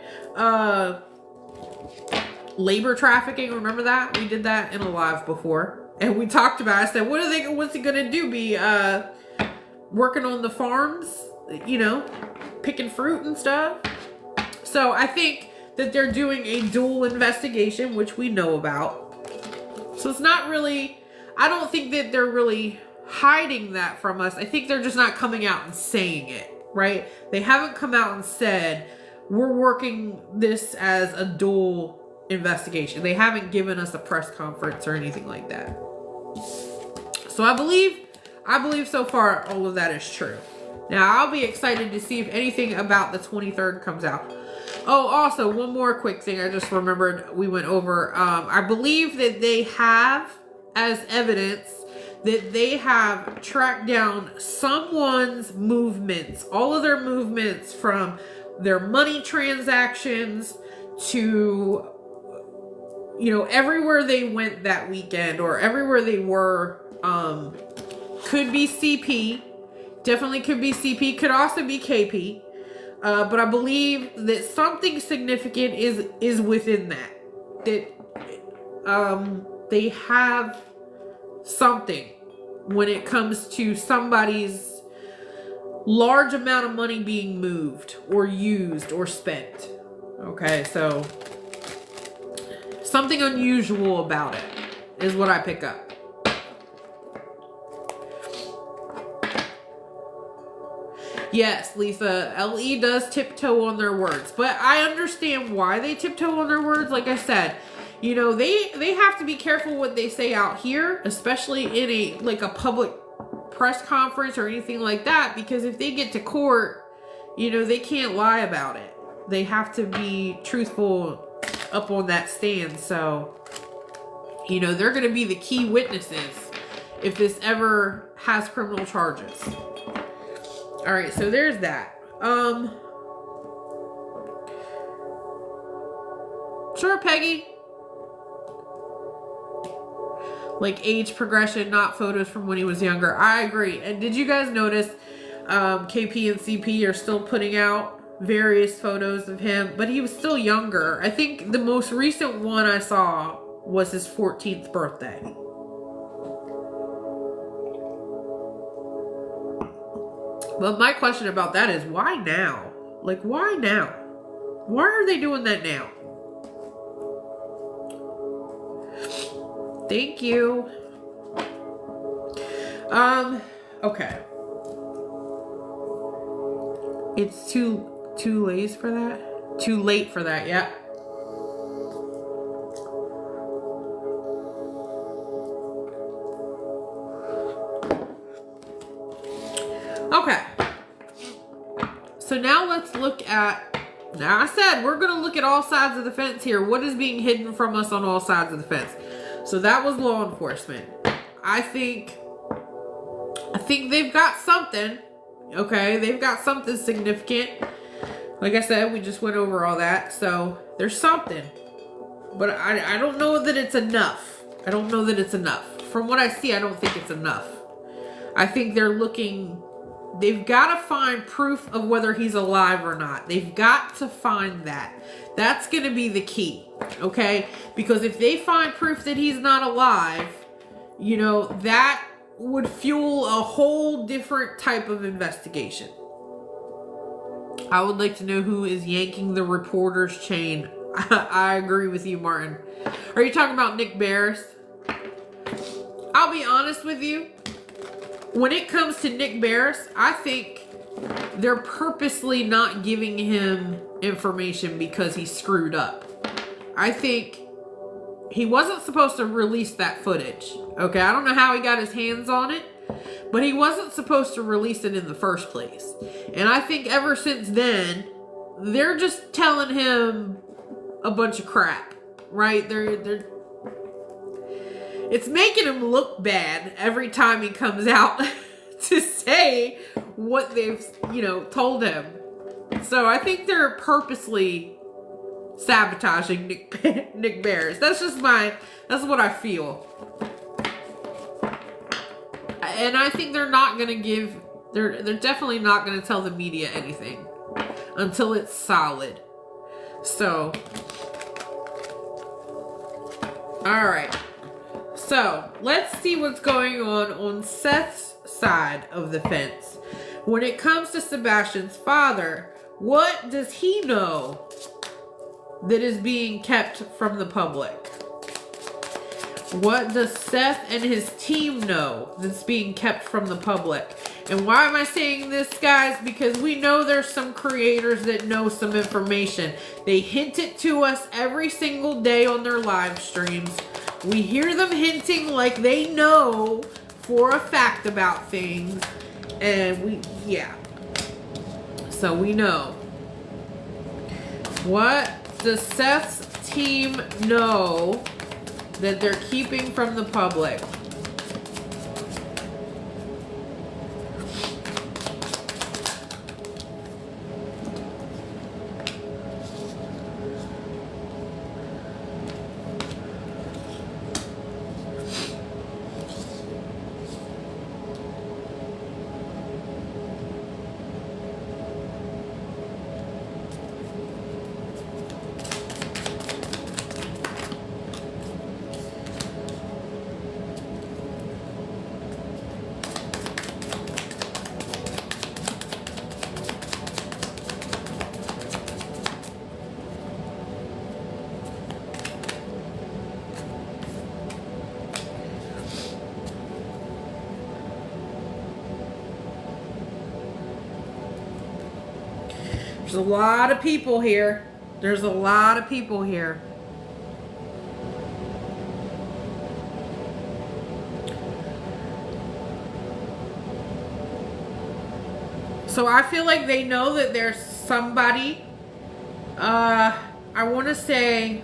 labor trafficking? Remember that? We did that in a live before. And we talked about it. I said, what's he going to do? Be working on the farms, picking fruit and stuff? So I think that they're doing a dual investigation, which we know about. So it's not really, I don't think that they're really hiding that from us. I think they're just not coming out and saying it, right? They haven't come out and said, we're working this as a dual investigation. They haven't given us a press conference or anything like that. So I believe so far all of that is true. Now I'll be excited to see if anything about the 23rd comes out. Oh, also one more quick thing I just remembered we went over. I believe that they have as evidence that they have tracked down someone's movements, all of their movements from their money transactions to, everywhere they went that weekend or everywhere they were. Could be CP, definitely could be CP, could also be KP. But I believe that something significant is within that. That they have something when it comes to somebody's large amount of money being moved or used or spent. Okay, so something unusual about it is what I pick up. Yes, Lisa, LE does tiptoe on their words, but I understand why they tiptoe on their words. Like I said, you know, they have to be careful what they say out here, especially in a public press conference or anything like that, because if they get to court, you know, they can't lie about it. They have to be truthful up on that stand. So, you know, they're going to be the key witnesses if this ever has criminal charges. All right, so there's that. Sure, Peggy. Like age progression, not photos from when he was younger. I agree. And did you guys notice KP and CP are still putting out various photos of him, but he was still younger. I think the most recent one I saw was his 14th birthday. But my question about that is, why now? Like, why now? Why are they doing that now? Thank you. Okay. It's too late for that? Too late for that, yeah. Okay. So now let's look at, now I said we're going to look at all sides of the fence here. What is being hidden from us on all sides of the fence? So that was law enforcement. I think they've got something. Okay, they've got something significant. Like I said, we just went over all that. So there's something. But I don't know that it's enough. I don't know that it's enough. From what I see, I don't think it's enough. I think they're looking, they've got to find proof of whether he's alive or not. They've got to find that. That's going to be the key. Okay? Because if they find proof that he's not alive, you know, that would fuel a whole different type of investigation. I would like to know who is yanking the reporter's chain. I agree with you, Martin. Are you talking about Nick Barris? I'll be honest with you. When it comes to Nick Barris, I think they're purposely not giving him information because he screwed up. I think he wasn't supposed to release that footage. Okay, I don't know how he got his hands on it, but he wasn't supposed to release it in the first place. And I think ever since then, they're just telling him a bunch of crap, right? It's making him look bad every time he comes out to say what they've, you know, told him. So I think they're purposely sabotaging Nick Barris. That's what I feel. And I think they're not going to give, they're definitely not going to tell the media anything until it's solid. So, all right. So, let's see what's going on Seth's side of the fence. When it comes to Sebastian's father, what does he know that is being kept from the public? What does Seth and his team know that's being kept from the public? And why am I saying this, guys? Because we know there's some creators that know some information. They hint it to us every single day on their live streams. We hear them hinting like they know for a fact about things. And so we know. What does Seth's team know that they're keeping from the public? There's a lot of people here. There's a lot of people here. So I feel like they know that there's somebody. I want to say,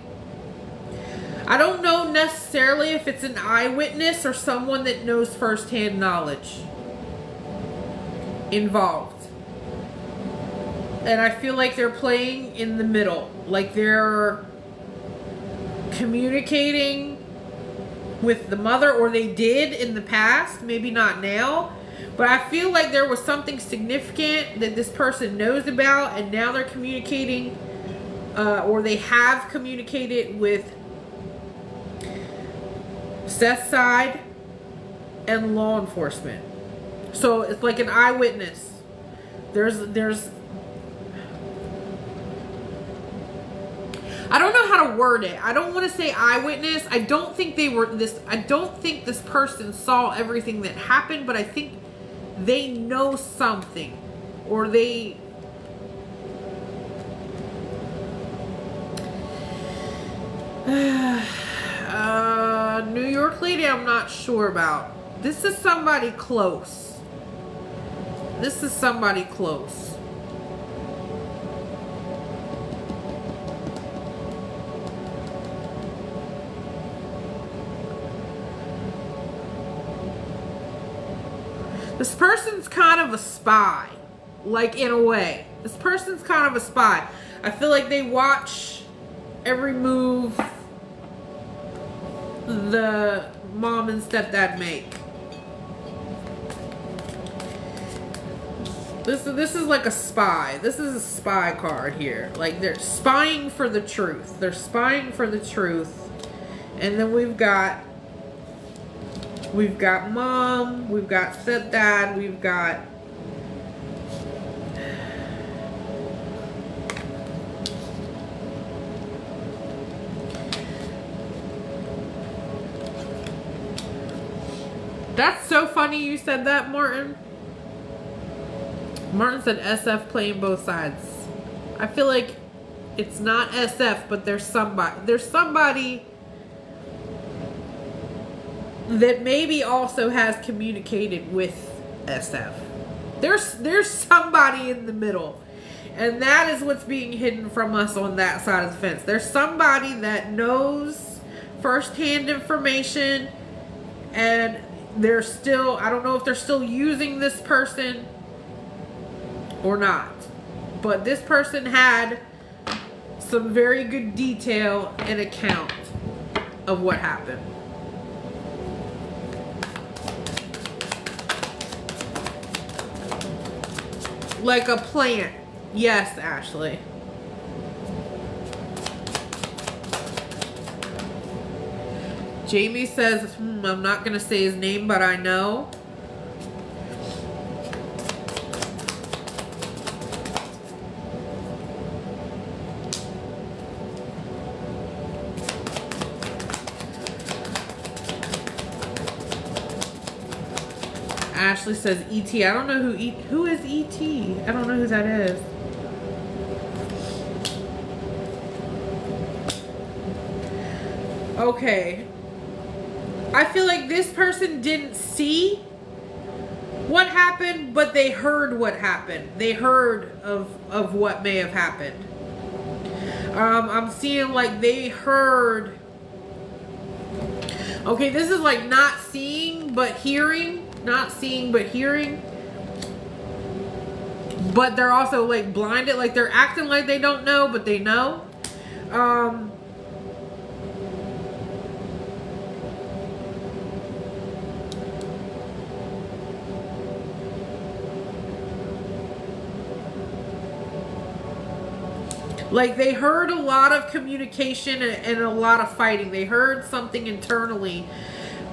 I don't know necessarily if it's an eyewitness or someone that knows firsthand knowledge involved. And I feel like they're playing in the middle. Like they're communicating with the mother, or they did in the past, maybe not now. But I feel like there was something significant that this person knows about, and now they're communicating, or they have communicated with Seth's side and law enforcement. So it's like an eyewitness. There's I don't know how to word it. I don't want to say eyewitness. I don't think this person saw everything that happened, but I think they know something, or they New York lady, I'm not sure about. This is somebody close. This is somebody close. This person's kind of a spy, like in a way. This person's kind of a spy. I feel like they watch every move the mom and stepdad make. This is like a spy. This is a spy card here. Like they're spying for the truth. They're spying for the truth. And then we've got mom, we've got stepdad, we've got That's so funny you said that, Martin. Martin said SF playing both sides. I feel like it's not SF, but there's somebody that maybe also has communicated with SF. There's somebody in the middle. And that is what's being hidden from us on that side of the fence. There's somebody that knows firsthand information, and they're still, I don't know if they're still using this person or not. But this person had some very good detail and account of what happened. Like a plant. Yes, Ashley. Jamie says, I'm not going to say his name, but I know. Ashley says E.T. I don't know who is E.T. I don't know who that is. Okay. I feel like this person didn't see what happened, but they heard what happened. They heard of what may have happened. I'm seeing like they heard. Okay, this is like not seeing but hearing. Not seeing but hearing. But they're also like blinded. Like they're acting like they don't know, but they know. Like they heard a lot of communication and a lot of fighting. They heard something internally,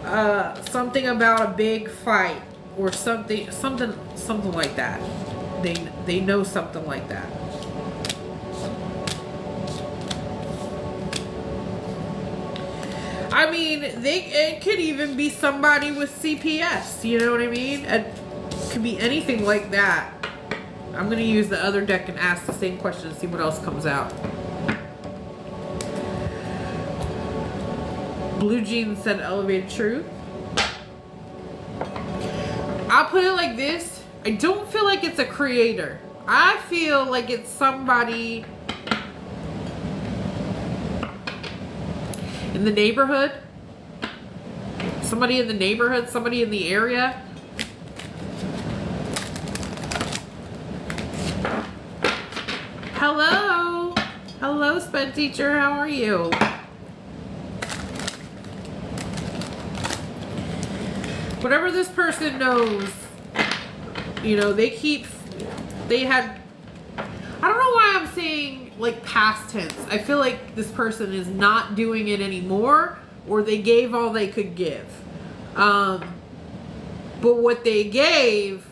something about a big fight or something like that. They know something like that. I mean, it could even be somebody with CPS. You know what I mean? It could be anything like that. I'm going to use the other deck and ask the same question and see what else comes out. Blue Jeans said elevated truth. I'll put it like this. I don't feel like it's a creator. I feel like it's somebody in the neighborhood. Somebody in the neighborhood. Somebody in the area. Hello. Hello, Sped Teacher. How are you? Whatever this person knows, you know, they had, I don't know why I'm saying like past tense. I feel like this person is not doing it anymore, or they gave all they could give. But what they gave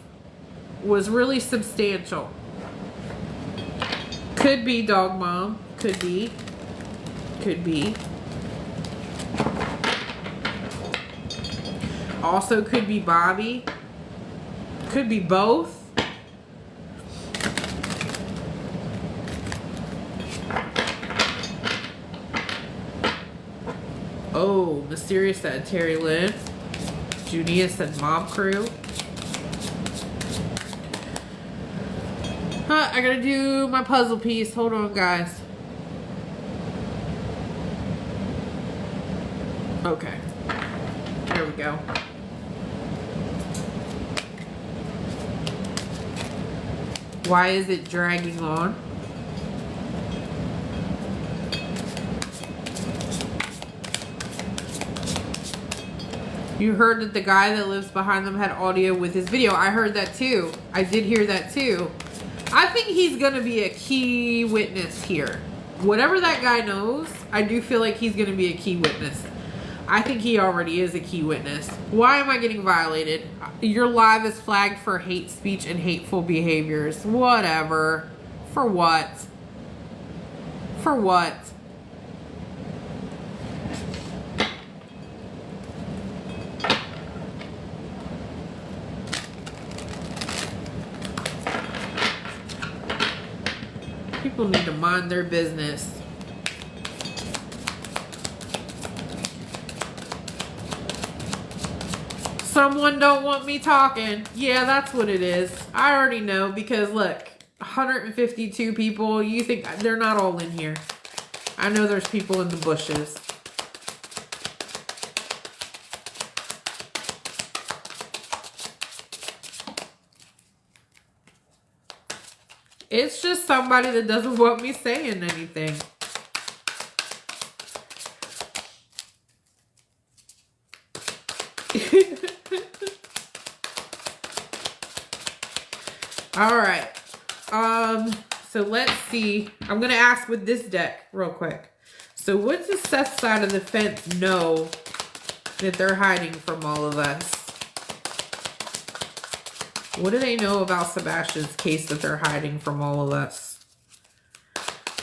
was really substantial. Could be Dog Mom. Could be. Could be. Also could be Bobby. Could be both. Oh, Mysterious said Terry Lynn. Junia said Mob Crew. I gotta do my puzzle piece. Hold on, guys. Okay. There we go. Why is it dragging on? You heard that the guy that lives behind them had audio with his video. I heard that too. I did hear that too. I think he's going to be a key witness here. Whatever that guy knows, I do feel like he's going to be a key witness. I think he already is a key witness. Why am I getting violated? Your live is flagged for hate speech and hateful behaviors. Whatever. For what? For what? People need to mind their business. Someone don't want me talking. Yeah, that's what it is. I already know because look, 152 people. You think they're not all in here. I know there's people in the bushes. It's just somebody that doesn't want me saying anything. All right. So let's see. I'm going to ask with this deck real quick. So what does Seth's side of the fence know that they're hiding from all of us? What do they know about Sebastian's case that they're hiding from all of us?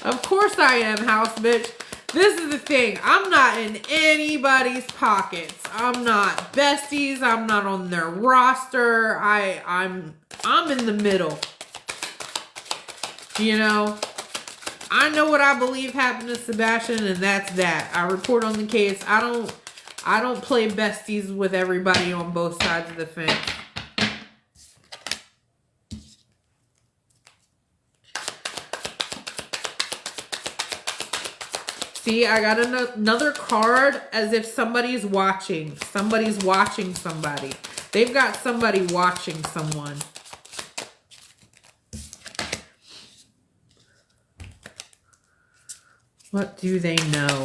Of course I am, house bitch. This is the thing. I'm not in anybody's pockets. I'm not besties. I'm not on their roster. I'm in the middle. You know, I know what I believe happened to Sebastian, and that's that. I report on the case. I don't play besties with everybody on both sides of the fence. See, I got another card as if somebody's watching. Somebody's watching somebody. They've got somebody watching someone. What do they know?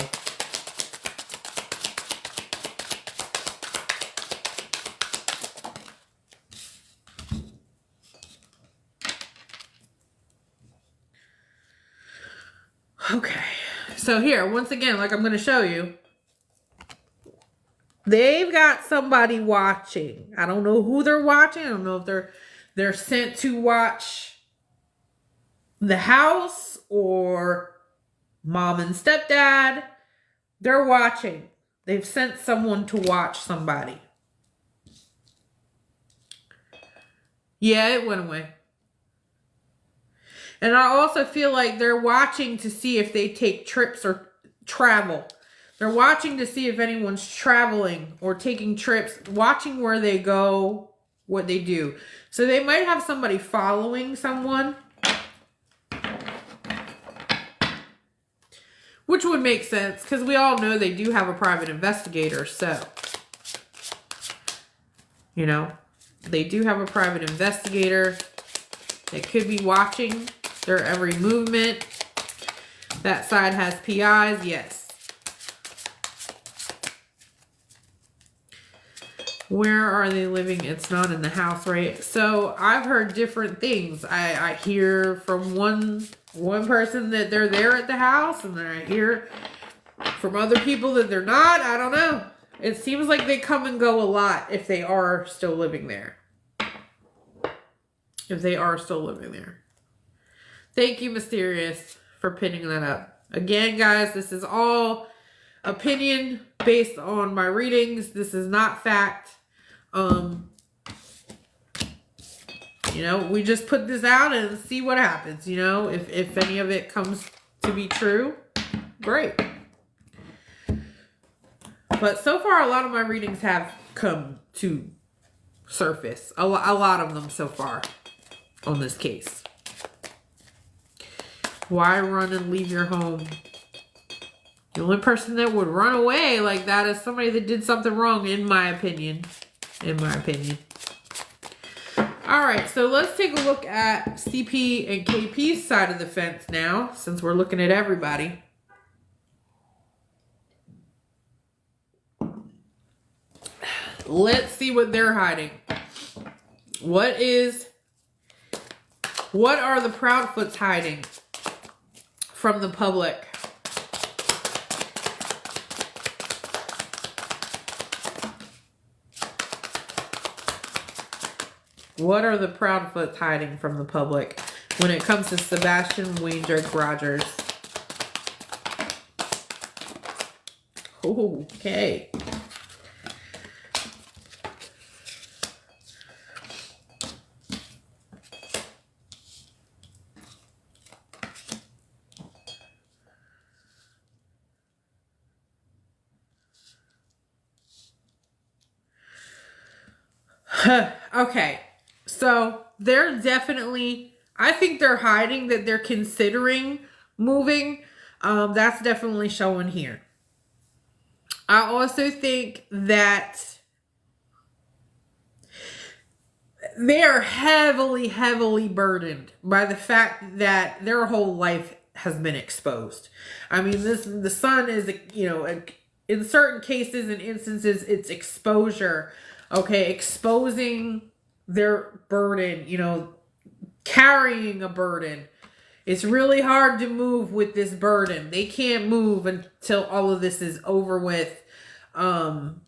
Okay. So here, once again, like I'm going to show you, they've got somebody watching. I don't know who they're watching. I don't know if they're sent to watch the house or mom and stepdad. They're watching. They've sent someone to watch somebody. Yeah, it went away. And I also feel like they're watching to see if they take trips or travel. They're watching to see if anyone's traveling or taking trips, watching where they go, what they do. So they might have somebody following someone, which would make sense because we all know they do have a private investigator. So, you know, they do have a private investigator that could be watching their every movement. That side has PIs, yes. Where are they living? It's not in the house, right? So I've heard different things. I hear from one person that they're there at the house, and then I hear from other people that they're not. I don't know. It seems like they come and go a lot if they are still living there. If they are still living there. Thank you, Mysterious, for pinning that up. Again, guys, this is all opinion based on my readings. This is not fact. You know, we just put this out and see what happens. You know, if any of it comes to be true, great. But so far, a lot of my readings have come to surface. A lot of them so far on this case. Why run and leave your home? The only person that would run away like that is somebody that did something wrong, in my opinion. In my opinion. Alright, so let's take a look at CP and KP's side of the fence now, since we're looking at everybody. Let's see what they're hiding. What are the Proudfoots hiding from the public? What are the Proudfoots hiding from the public when it comes to Sebastian Wayne-Drake Rogers? Okay. Okay. So they're definitely, I think they're hiding that they're considering moving. That's definitely showing here. I also think that they are heavily, heavily burdened by the fact that their whole life has been exposed. I mean, the son is, you know, in certain cases and instances, it's exposure. Okay, exposing their burden, you know, carrying a burden. It's really hard to move with this burden. They can't move until all of this is over with. And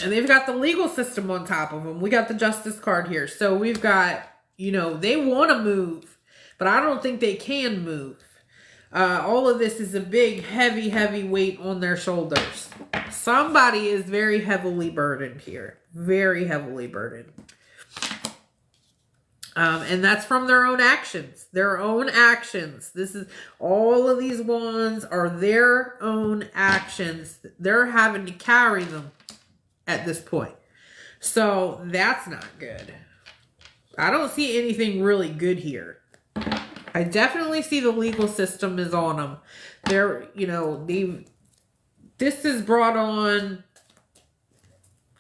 they've got the legal system on top of them. We got the justice card here. So we've got, you know, they want to move, but I don't think they can move. All of this is a big, heavy, heavy weight on their shoulders. Somebody is very heavily burdened here. Very heavily burdened. And that's from their own actions. Their own actions. This is, all of these wands are their own actions. They're having to carry them at this point. So that's not good. I don't see anything really good here. I definitely see the legal system is on them. They're, you know, this has brought on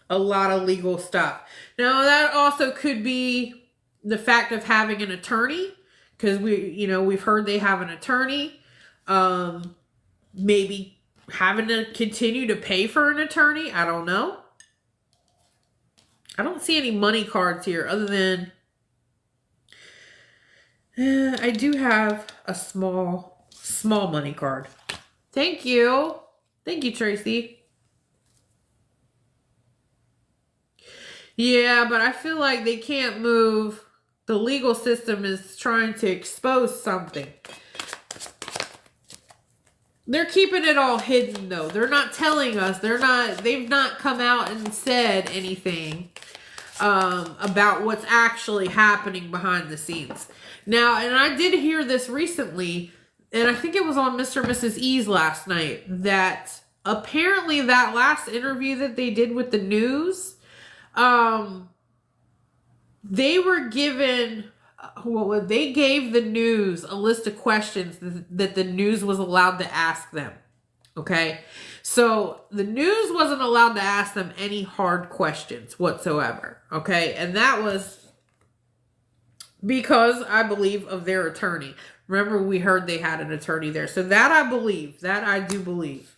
a lot of legal stuff. Now, that also could be the fact of having an attorney, because we've heard they have an attorney. Maybe having to continue to pay for an attorney. I don't know. I don't see any money cards here other than I do have a small money card. Thank you. Thank you, Tracy. Yeah, but I feel like they can't move. The legal system is trying to expose something. They're keeping it all hidden, though. They're not telling us. They've not come out and said anything. about what's actually happening behind the scenes. Now, and I did hear this recently, and I think it was on Mr. and Mrs. E's last night, that apparently that last interview that they did with the news, they were given, they gave the news a list of questions that the news was allowed to ask them. Okay. So the news wasn't allowed to ask them any hard questions whatsoever. Okay. And that was because, I believe, of their attorney. Remember, we heard they had an attorney there. So that I believe. That I do believe.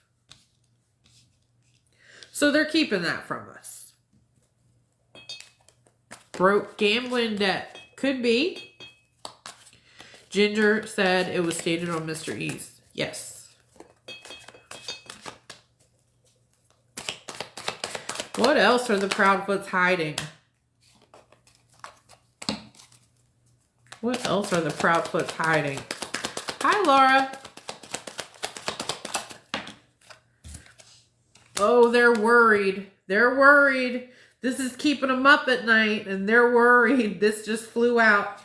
So they're keeping that from us. Broke gambling debt. Could be. Ginger said it was stated on Mr. E's. Yes. What else are the Proudfoots hiding? What else are the Proudfoots hiding? Hi, Laura. Oh, they're worried. They're worried. This is keeping them up at night, and they're worried. This just flew out.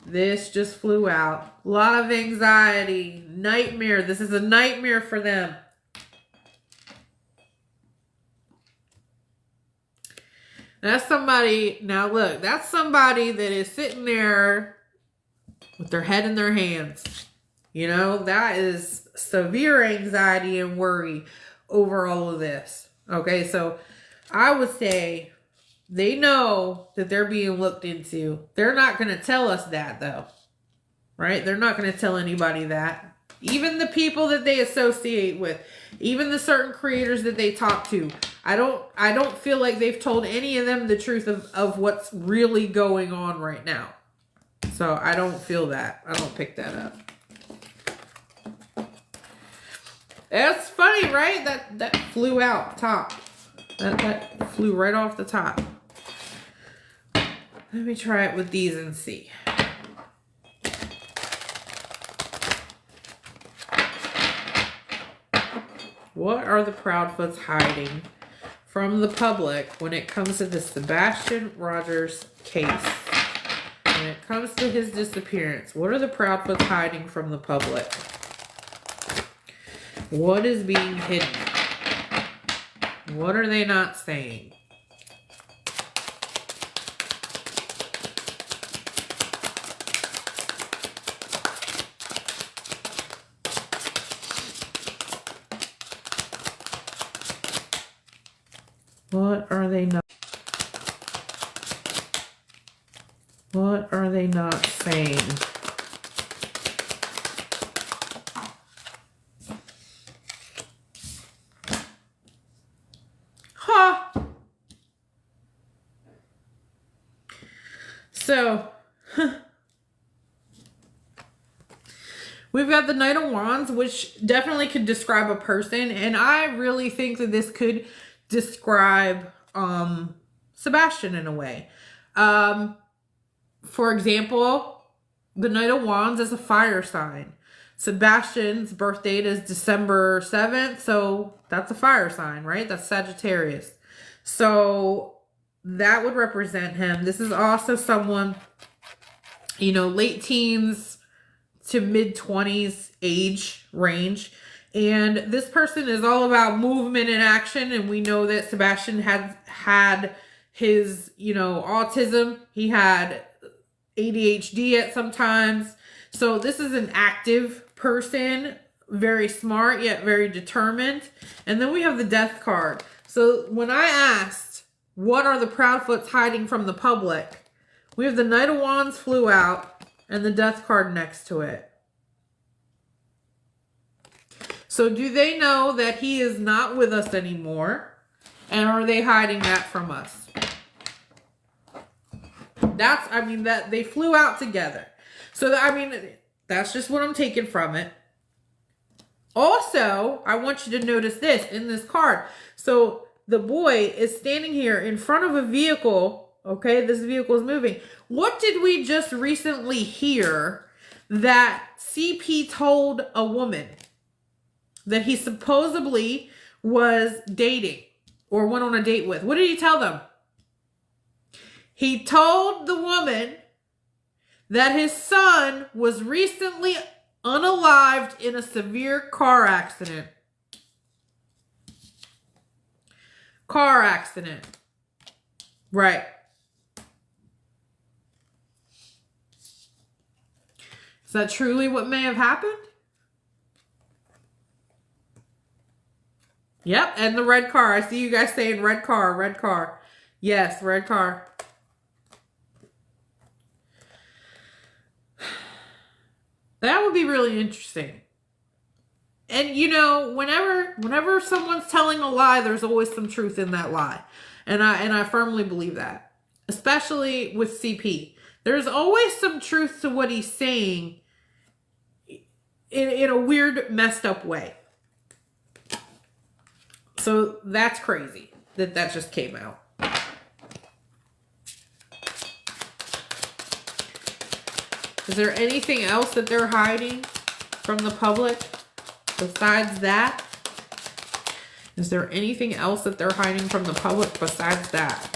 This just flew out. A lot of anxiety. Nightmare. This is a nightmare for them. That's somebody, now look, that's somebody that is sitting there with their head in their hands. You know, that is severe anxiety and worry over all of this. Okay, so I would say they know that they're being looked into. They're not going to tell us that, though. Right? They're not going to tell anybody that. Even the people that they associate with, even the certain creators that they talk to, I don't feel like they've told any of them the truth of what's really going on right now. So I don't feel that. I don't pick that up. That's funny, right? That flew out top. That flew right off the top. Let me try it with these and see. What are the Proudfoots hiding from the public when it comes to the Sebastian Rogers case? When it comes to his disappearance, what are the Proudfoots hiding from the public? What is being hidden? What are they not saying? What are they not? What are they not saying? Huh. So, we've got the Knight of Wands, which definitely could describe a person. And I really think that this could describe Sebastian in a way. For example, the Knight of Wands is a fire sign. Sebastian's birth date is December 7th, so that's a fire sign, right? That's Sagittarius. So that would represent him. This is also someone, you know, late teens to mid-20s age range. And this person is all about movement and action. And we know that Sebastian had his, you know, autism. He had ADHD at some times. So this is an active person, very smart, yet very determined. And then we have the Death card. So when I asked, what are the Proudfoots hiding from the public? We have the Knight of Wands flew out and the Death card next to it. So do they know that he is not with us anymore? And are they hiding that from us? That they flew out together. So, that's just what I'm taking from it. Also, I want you to notice this in this card. So the boy is standing here in front of a vehicle. Okay, this vehicle is moving. What did we just recently hear that CP told a woman that he supposedly was dating or went on a date with? What did he tell them? He told the woman that his son was recently unalived in a severe car accident. Car accident. Right. Is that truly what may have happened? Yep, and the red car. I see you guys saying red car, red car. Yes, red car. That would be really interesting. And you know, whenever someone's telling a lie, there's always some truth in that lie. And I firmly believe that. Especially with CP. There's always some truth to what he's saying in a weird, messed up way. So that's crazy that just came out. Is there anything else that they're hiding from the public besides that? Is there anything else that they're hiding from the public besides that?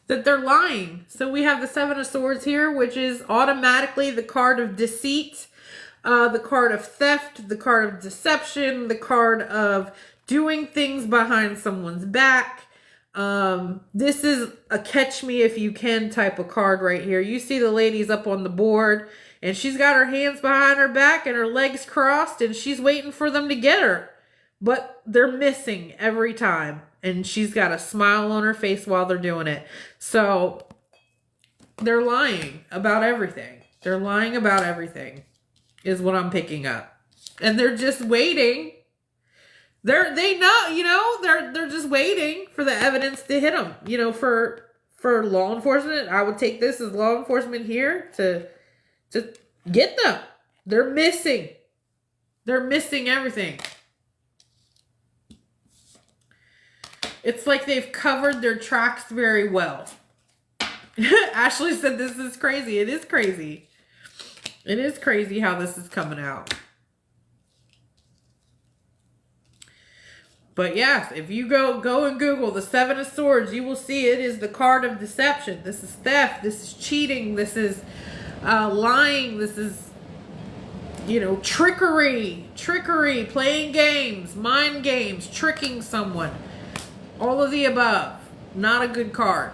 That they're lying. So we have the Seven of Swords here, which is automatically the card of deceit, the card of theft, the card of deception, the card of doing things behind someone's back. This is a catch me if you can type of card right here. You see the lady's up on the board and she's got her hands behind her back and her legs crossed and she's waiting for them to get her. But they're missing every time. And she's got a smile on her face while they're doing it. So they're lying about everything. They're lying about everything is what I'm picking up. And they're just waiting. They know, you know, they're just waiting for the evidence to hit them. You know, for law enforcement, I would take this as law enforcement here to get them. They're missing. They're missing everything. It's like they've covered their tracks very well. Ashley said this is crazy. It is crazy. It is crazy how this is coming out. But yes, if you go and Google the Seven of Swords, you will see it is the card of deception. This is theft. This is cheating. This is lying. This is, you know, trickery, playing games, mind games, tricking someone. All of the above. Not a good card.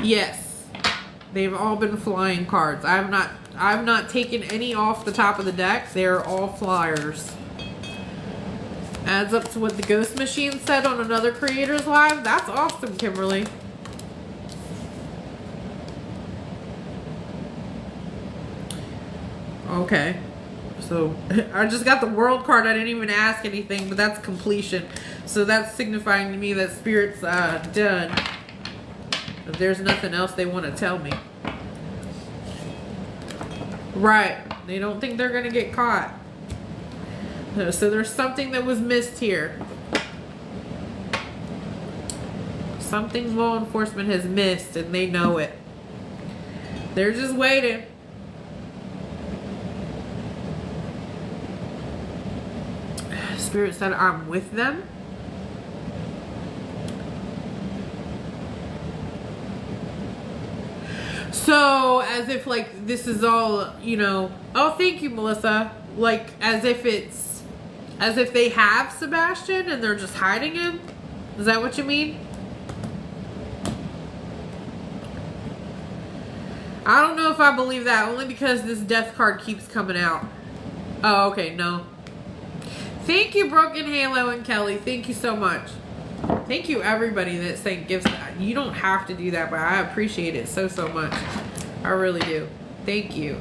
Yes. They've all been flying cards. I've not taken any off the top of the deck. They're all flyers. Adds up to what the Ghost Machine said on another creator's live. That's awesome, Kimberly. Okay. So I just got the World card. I didn't even ask anything, but that's completion. So that's signifying to me that Spirit's done. If there's nothing else they want to tell me. Right. They don't think they're going to get caught. So there's something that was missed here. Something law enforcement has missed and they know it. They're just waiting. Spirit said, I'm with them. So, as if like this is all, you know, oh, thank you, Melissa. Like, as if they have Sebastian and they're just hiding him. Is that what you mean? I don't know if I believe that, only because this death card keeps coming out. Oh, okay, no. Thank you, Broken Halo and Kelly. Thank you so much. Thank you, everybody that sent gifts. You don't have to do that, but I appreciate it so much. I really do. Thank you.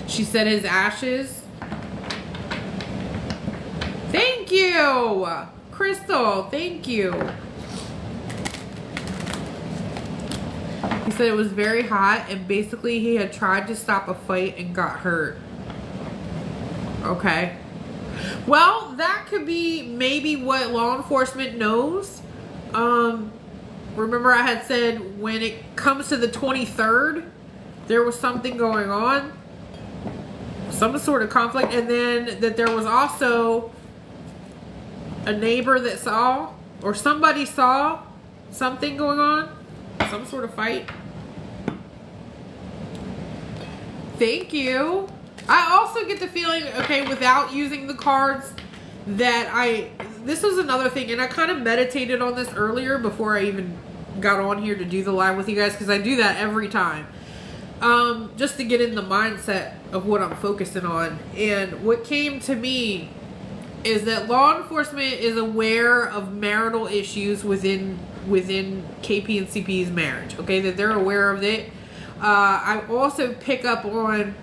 She said his ashes. Thank you, Crystal. Thank you. He said it was very hot and basically he had tried to stop a fight and got hurt. Okay. Well, that could be maybe what law enforcement knows. Remember I had said when it comes to the 23rd, there was something going on. Some sort of conflict. And then that there was also a neighbor that saw, or somebody saw something going on. Some sort of fight. Thank you. I also get the feeling, okay, without using the cards, that this was another thing, and I kind of meditated on this earlier before I even got on here to do the live with you guys, because I do that every time. Just to get in the mindset of what I'm focusing on. And what came to me is that law enforcement is aware of marital issues within KP and CP's marriage. Okay, that they're aware of it. I also pick up on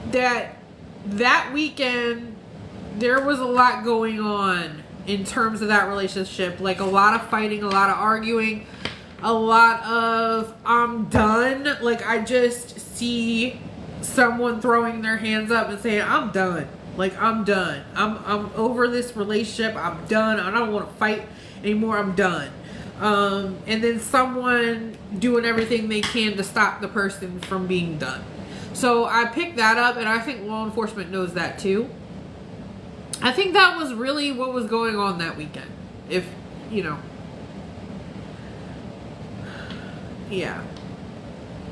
that weekend there was a lot going on in terms of that relationship. Like a lot of fighting, a lot of arguing, a lot of I'm done. Like I just see someone throwing their hands up and saying I'm done. Like I'm done. I'm over this relationship. I'm done. I don't want to fight anymore. I'm done. And then someone doing everything they can to stop the person from being done. So I picked that up, and I think law enforcement knows that too. I think that was really what was going on that weekend. If, you know. Yeah.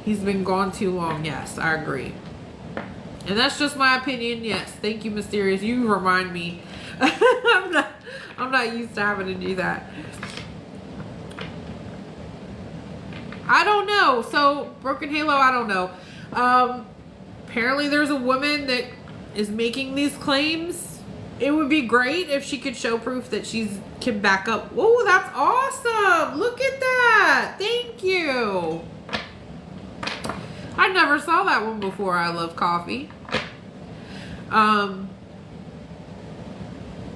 He's been gone too long. Yes, I agree. And that's just my opinion. Yes. Thank you, Mysterious. You remind me. I'm not used to having to do that. I don't know. So, Broken Halo, I don't know. Apparently there's a woman that is making these claims. It would be great if she could show proof that she can back up. Whoa, that's awesome. Look at that. Thank you. I never saw that one before. I love coffee.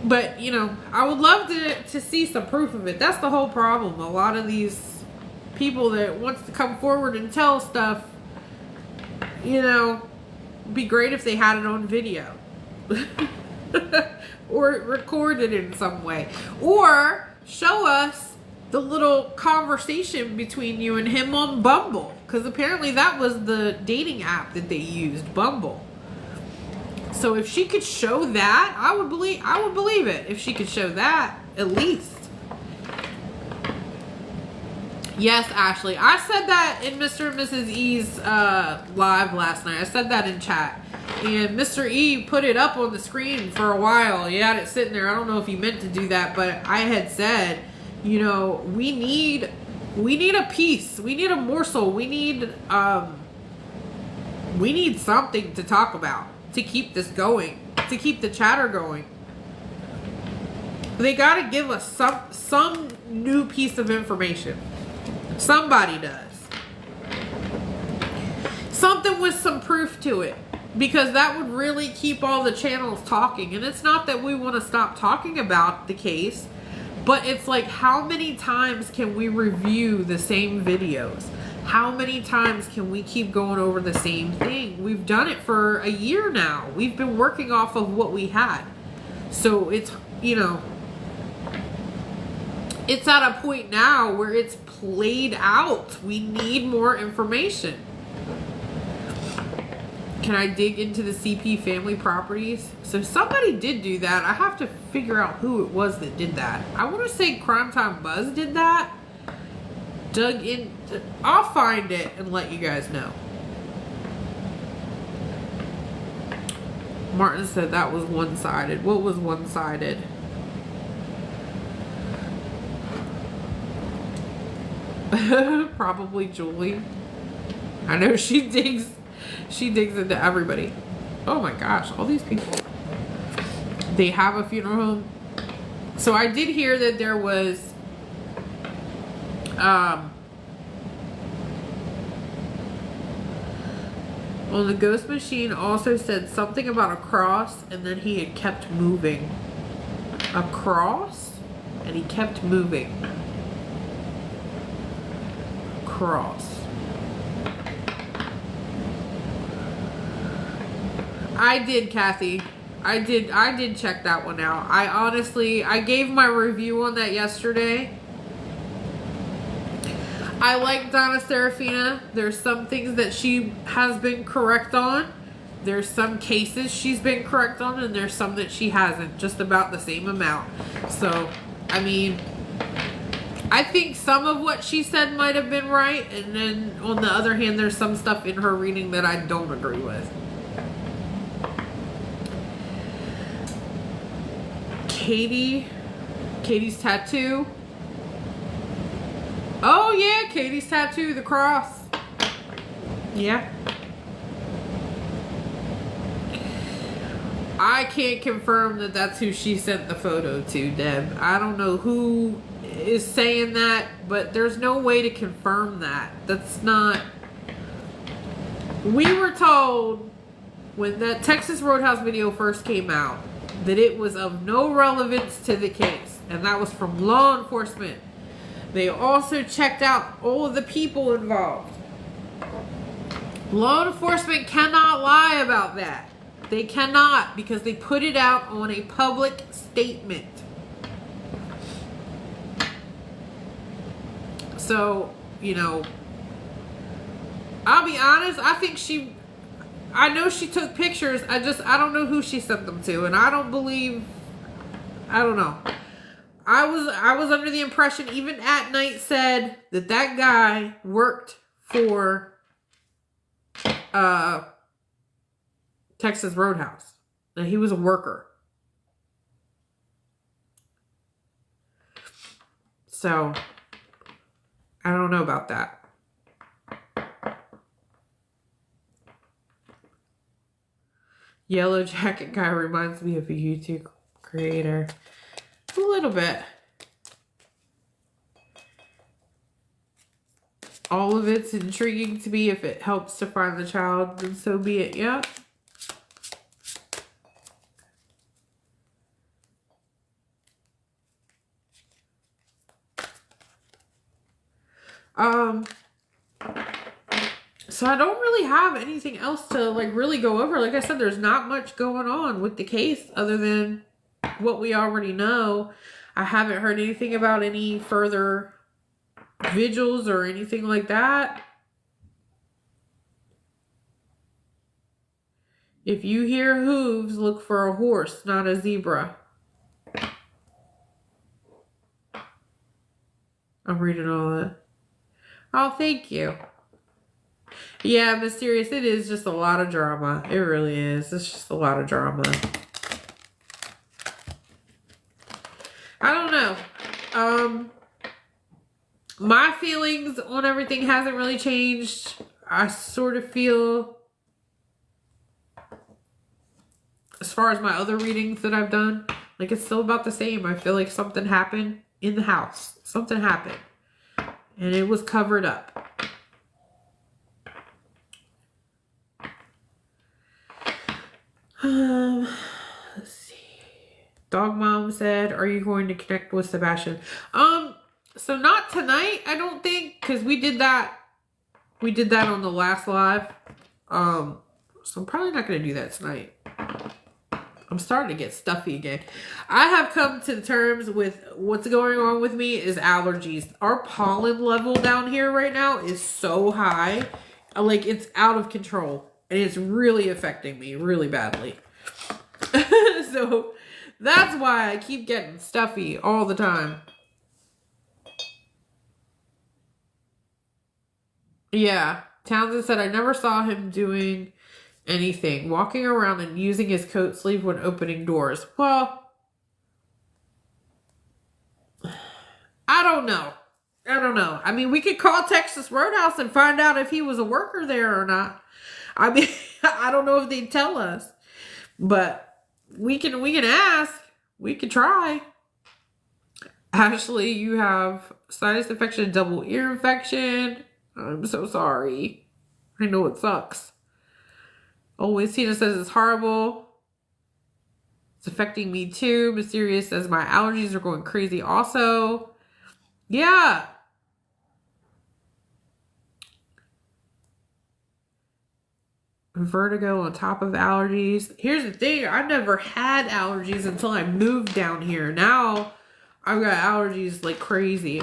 But, you know, I would love to see some proof of it. That's the whole problem. A lot of these people that wants to come forward and tell stuff, you know, it'd be great if they had it on video. Or recorded in some way. Or show us the little conversation between you and him on Bumble. Because apparently that was the dating app that they used, Bumble. So if she could show that, I would believe it. If she could show that, at least. Yes, Ashley. I said that in Mr. and Mrs. E's live last night. I said that in chat. And Mr. E put it up on the screen for a while. He had it sitting there. I don't know if he meant to do that, but I had said, you know, we need a piece. We need a morsel. We need something to talk about to keep this going, to keep the chatter going. They got to give us some new piece of information. Somebody does. Something with some proof to it. Because that would really keep all the channels talking. And it's not that we want to stop talking about the case. But it's like, how many times can we review the same videos? How many times can we keep going over the same thing? We've done it for a year now. We've been working off of what we had. So it's, you know, it's at a point now where it's played out. We need more information. Can I dig into the CP family properties? So somebody did do that. I have to figure out who it was that did that. I want to say Crime Time Buzz did that. Dug in. I'll find it and let you guys know. Martin said that was one-sided. What was one-sided? Probably Julie. I know she digs into everybody. Oh my gosh, all these people. They have a funeral home. So I did hear that there was On the ghost machine also said something about a cross, and then he had kept moving. A cross? And he kept moving. Cross. I did, Kathy. I did check that one out. I gave my review on that yesterday. I like Donna Serafina. There's some things that she has been correct on. There's some cases she's been correct on, and there's some that she hasn't, just about the same amount. So, I mean, I think some of what she said might have been right, and then on the other hand, there's some stuff in her reading that I don't agree with. Katie's tattoo. Oh yeah, Katie's tattoo, the cross. Yeah. I can't confirm that that's who she sent the photo to, Deb. I don't know who is saying that, but there's no way to confirm that. That's not... We were told when that Texas Roadhouse video first came out that it was of no relevance to the case, and that was from law enforcement. They also checked out all of the people involved. Law enforcement cannot lie about that. They cannot, because they put it out on a public statement. So, you know, I'll be honest, I know she took pictures. I don't know who she sent them to, and I don't know. I was under the impression, even At Night said that guy worked for Texas Roadhouse. That he was a worker. So, I don't know about that. Yellow Jacket guy reminds me of a YouTube creator. A little bit. All of it's intriguing to me. If it helps to find the child, then so be it. Yeah. So I don't really have anything else to like really go over. Like I said, there's not much going on with the case other than what we already know. I haven't heard anything about any further vigils or anything like that. If you hear hooves, look for a horse, not a zebra. I'm reading all that. Oh, thank you. Yeah, Mysterious, it is just a lot of drama. It really is. It's just a lot of drama. I don't know. My feelings on everything hasn't really changed. I sort of feel, as far as my other readings that I've done, like it's still about the same. I feel like something happened in the house. Something happened. And it was covered up. Let's see. Dog Mom said, "Are you going to connect with Sebastian?" So not tonight, I don't think, because we did that on the last live. So I'm probably not going to do that tonight. I'm starting to get stuffy again. I have come to terms with what's going on with me is allergies. Our pollen level down here right now is so high. Like, it's out of control. And it's really affecting me really badly. So, that's why I keep getting stuffy all the time. Yeah. Townsend said, "I never saw him doing anything, walking around and using his coat sleeve when opening doors." Well, I don't know. I mean, we could call Texas Roadhouse and find out if he was a worker there or not. I mean, I don't know if they'd tell us, but we can ask. We could try. Ashley, you have sinus infection, double ear infection. I'm so sorry. I know it sucks. Always Tina says it's horrible. It's affecting me too. Mysterious says my allergies are going crazy also. Yeah. Vertigo on top of allergies. Here's the thing. I never had allergies until I moved down here. Now I've got allergies like crazy.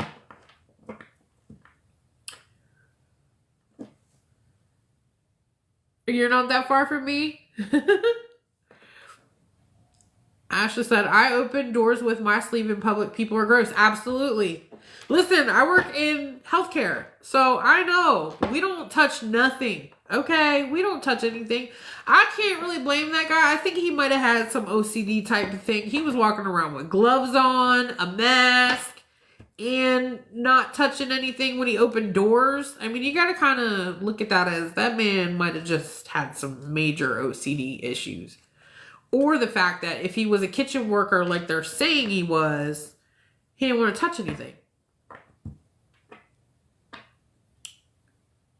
You're not that far from me? Ashley said, I open doors with my sleeve in public. People are gross. Absolutely. Listen, I work in healthcare, so I know we don't touch nothing. Okay? We don't touch anything. I can't really blame that guy. I think he might have had some OCD type of thing. He was walking around with gloves on, a mask, and not touching anything when he opened doors. I mean, you got to kind of look at that as that man might have just had some major OCD issues. Or the fact that if he was a kitchen worker like they're saying he was, he didn't want to touch anything.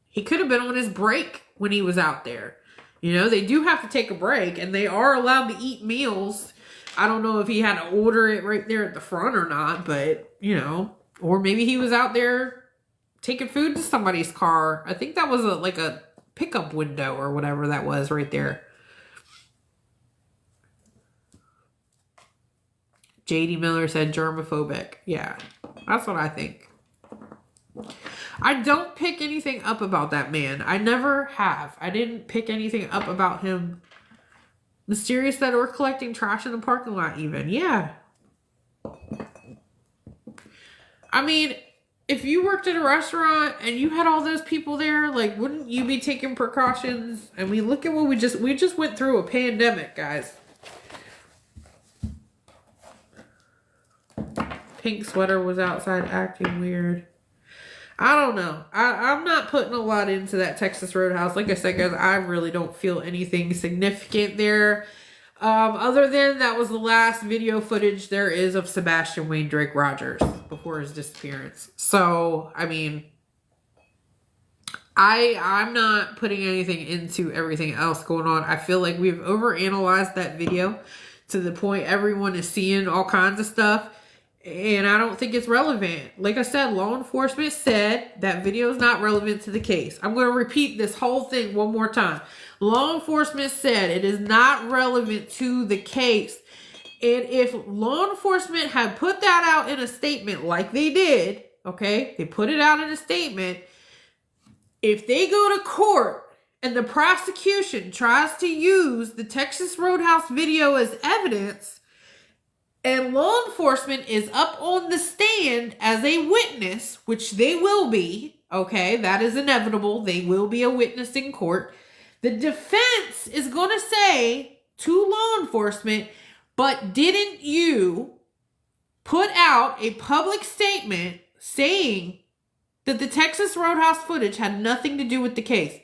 He could have been on his break when he was out there. You know, they do have to take a break and they are allowed to eat meals. I don't know if he had to order it right there at the front or not, but, you know, or maybe he was out there taking food to somebody's car. I think that was like a pickup window or whatever that was right there. JD Miller said germophobic. Yeah, that's what I think. I don't pick anything up about that man. I never have. I didn't pick anything up about him. Mysterious that we're collecting trash in the parking lot even. Yeah. I mean, if you worked at a restaurant and you had all those people there, like, wouldn't you be taking precautions? I mean, look at what we just went through a pandemic, guys. Pink sweater was outside acting weird. I don't know. I'm not putting a lot into that Texas Roadhouse. Like I said, guys, I really don't feel anything significant there. Other than that was the last video footage there is of Sebastian Wayne Drake Rogers before his disappearance. So, I mean, I'm not putting anything into everything else going on. I feel like we've overanalyzed that video to the point everyone is seeing all kinds of stuff. And I don't think it's relevant. Like I said, law enforcement said that video is not relevant to the case. I'm going to repeat this whole thing one more time. Law enforcement said it is not relevant to the case. And if law enforcement had put that out in a statement like they did, okay, they put it out in a statement. If they go to court and the prosecution tries to use the Texas Roadhouse video as evidence, and law enforcement is up on the stand as a witness, which they will be, okay, that is inevitable. They will be a witness in court. The defense is going to say to law enforcement, but didn't you put out a public statement saying that the Texas Roadhouse footage had nothing to do with the case?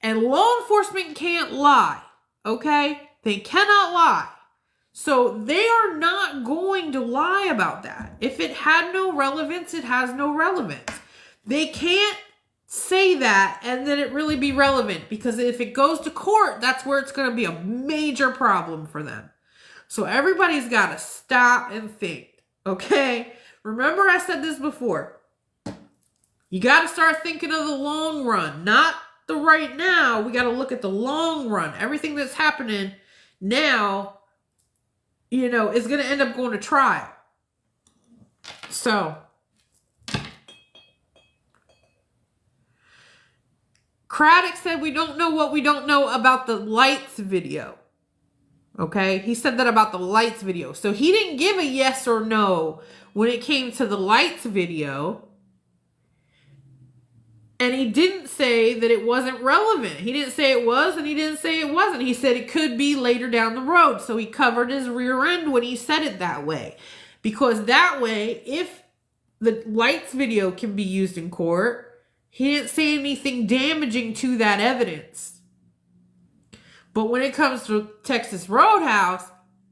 And law enforcement can't lie, okay? They cannot lie. So they are not going to lie about that. If it had no relevance, it has no relevance. They can't say that and then it really be relevant, because if it goes to court, that's where it's going to be a major problem for them. So everybody's got to stop and think, okay? Remember I said this before. You got to start thinking of the long run, not the right now. We got to look at the long run. Everything that's happening now, you know, is going to end up going to trial. So, Craddock said we don't know what we don't know about the lights video. Okay? He said that about the lights video. So he didn't give a yes or no when it came to the lights video. And he didn't say that it wasn't relevant. He didn't say it was, and he didn't say it wasn't. He said it could be later down the road. So he covered his rear end when he said it that way. Because that way, if the lights video can be used in court, he didn't say anything damaging to that evidence. But when it comes to Texas Roadhouse,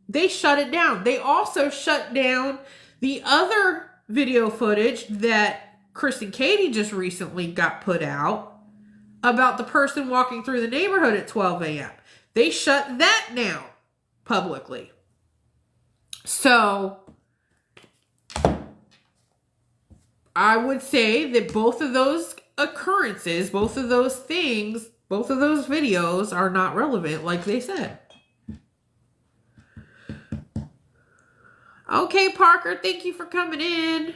they shut it down. They also shut down the other video footage that Chris and Katie just recently got put out about the person walking through the neighborhood at 12 a.m. They shut that down publicly. So I would say that both of those occurrences, both of those things, both of those videos are not relevant, like they said. Okay, Parker, thank you for coming in.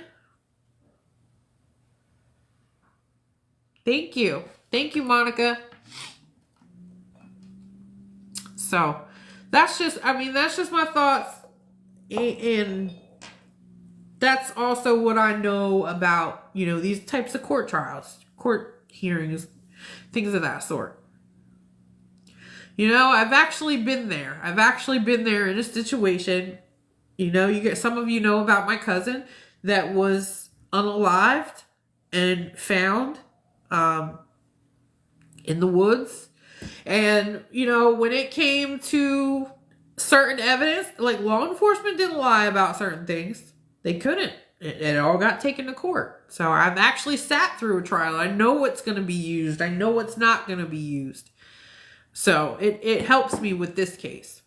Thank you. Thank you, Monica. So, that's just my thoughts. And that's also what I know about, you know, these types of court trials, court hearings, things of that sort. You know, I've actually been there. I've actually been there in a situation. You know, some of you know about my cousin that was unalived and found in the woods. And, you know, when it came to certain evidence, like law enforcement didn't lie about certain things. They couldn't. It all got taken to court. So I've actually sat through a trial. I know what's going to be used. I know what's not going to be used. So it helps me with this case.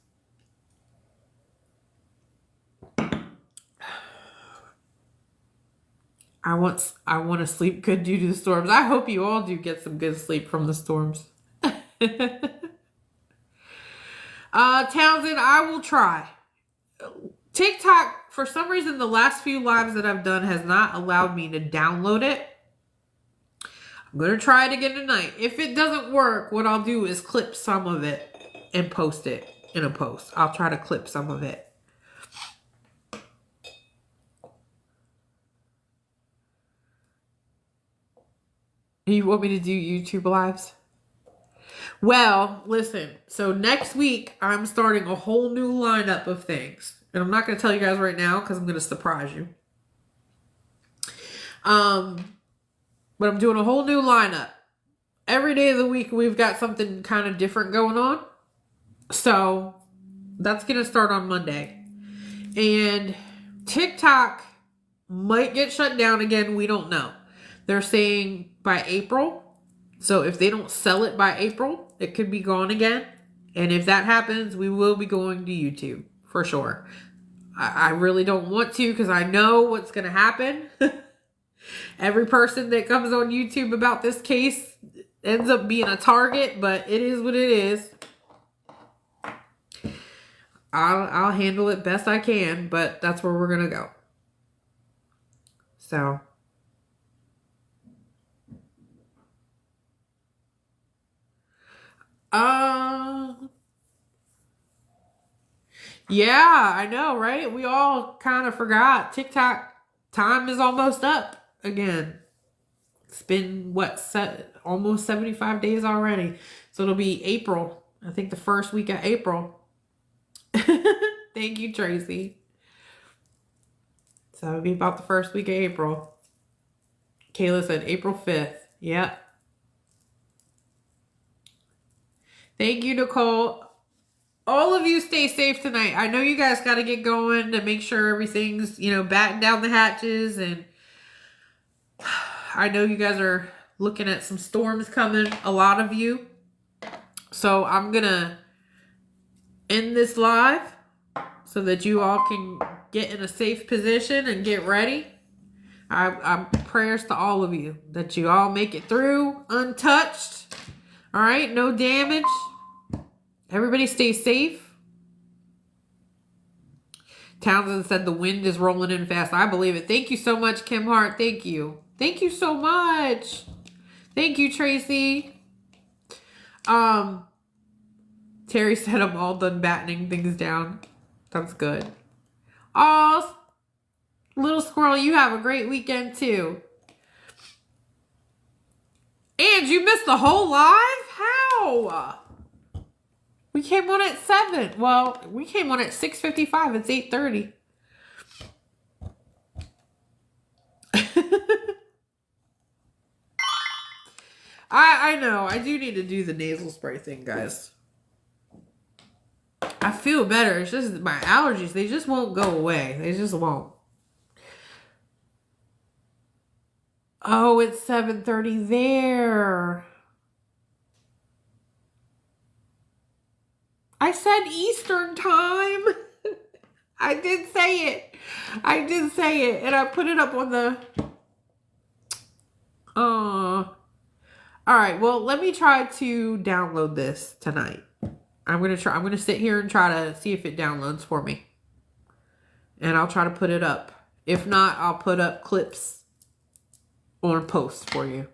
I want to sleep good due to the storms. I hope you all do get some good sleep from the storms. Townsend, I will try. TikTok, for some reason, the last few lives that I've done has not allowed me to download it. I'm going to try it again tonight. If it doesn't work, what I'll do is clip some of it and post it in a post. I'll try to clip some of it. You want me to do YouTube lives? Well, listen. So next week, I'm starting a whole new lineup of things. And I'm not going to tell you guys right now because I'm going to surprise you. But I'm doing a whole new lineup. Every day of the week, we've got something kind of different going on. So that's going to start on Monday. And TikTok might get shut down again. We don't know. They're saying by April. So if they don't sell it by April, it could be gone again. And if that happens, we will be going to YouTube for sure. I really don't want to because I know what's going to happen. Every person that comes on YouTube about this case ends up being a target, but it is what it is. I'll handle it best I can, but that's where we're going to go. So. Yeah, I know, right? We all kind of forgot. TikTok time is almost up again. It's been, almost 75 days already. So it'll be April. I think the first week of April. Thank you, Tracy. So it'll be about the first week of April. Kayla said April 5th. Yep. Thank you, Nicole. All of you stay safe tonight. I know you guys got to get going to make sure everything's, batten down the hatches. And I know you guys are looking at some storms coming, a lot of you. So I'm going to end this live so that you all can get in a safe position and get ready. I'm prayers to all of you that you all make it through untouched. All right, no damage. Everybody stay safe. Townsend said the wind is rolling in fast. I believe it. Thank you so much, Kim Hart. Thank you. Thank you so much. Thank you, Tracy. Terry said I'm all done battening things down. That's good. Oh, little squirrel, you have a great weekend too. And you missed the whole live? How? We came on at 7. Well, we came on at 6:55. It's 8:30. I know. I do need to do the nasal spray thing, guys. I feel better. It's just my allergies. They just won't go away. They just won't. Oh, it's 7:30 there. I said Eastern time. I did say it. I did say it. And I put it up on the... All right. Well, let me try to download this tonight. I'm going to sit here and try to see if it downloads for me. And I'll try to put it up. If not, I'll put up clips on post for you.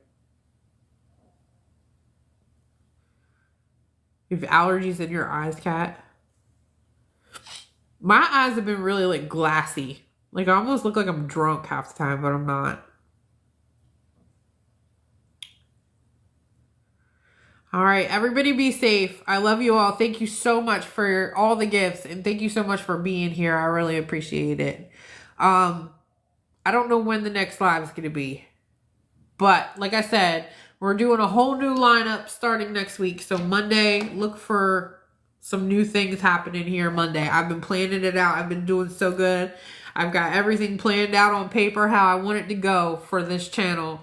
You have allergies in your eyes, Kat? My eyes have been really like glassy. Like I almost look like I'm drunk half the time, but I'm not. All right, everybody be safe. I love you all. Thank you so much for all the gifts. And thank you so much for being here. I really appreciate it. I don't know when the next live is going to be. But like I said, we're doing a whole new lineup starting next week. So Monday, look for some new things happening here Monday. I've been planning it out. I've been doing so good. I've got everything planned out on paper how I want it to go for this channel.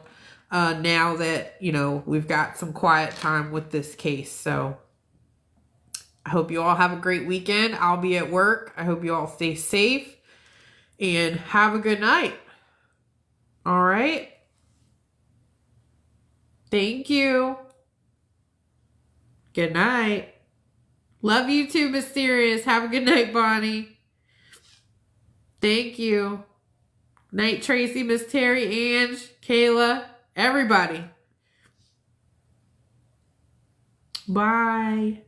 Now that, you know, we've got some quiet time with this case. So I hope you all have a great weekend. I'll be at work. I hope you all stay safe and have a good night. All right. Thank you. Good night. Love you too, Mysterious. Have a good night, Bonnie. Thank you. Night, Tracy, Miss Terry, Ange, Kayla, everybody. Bye.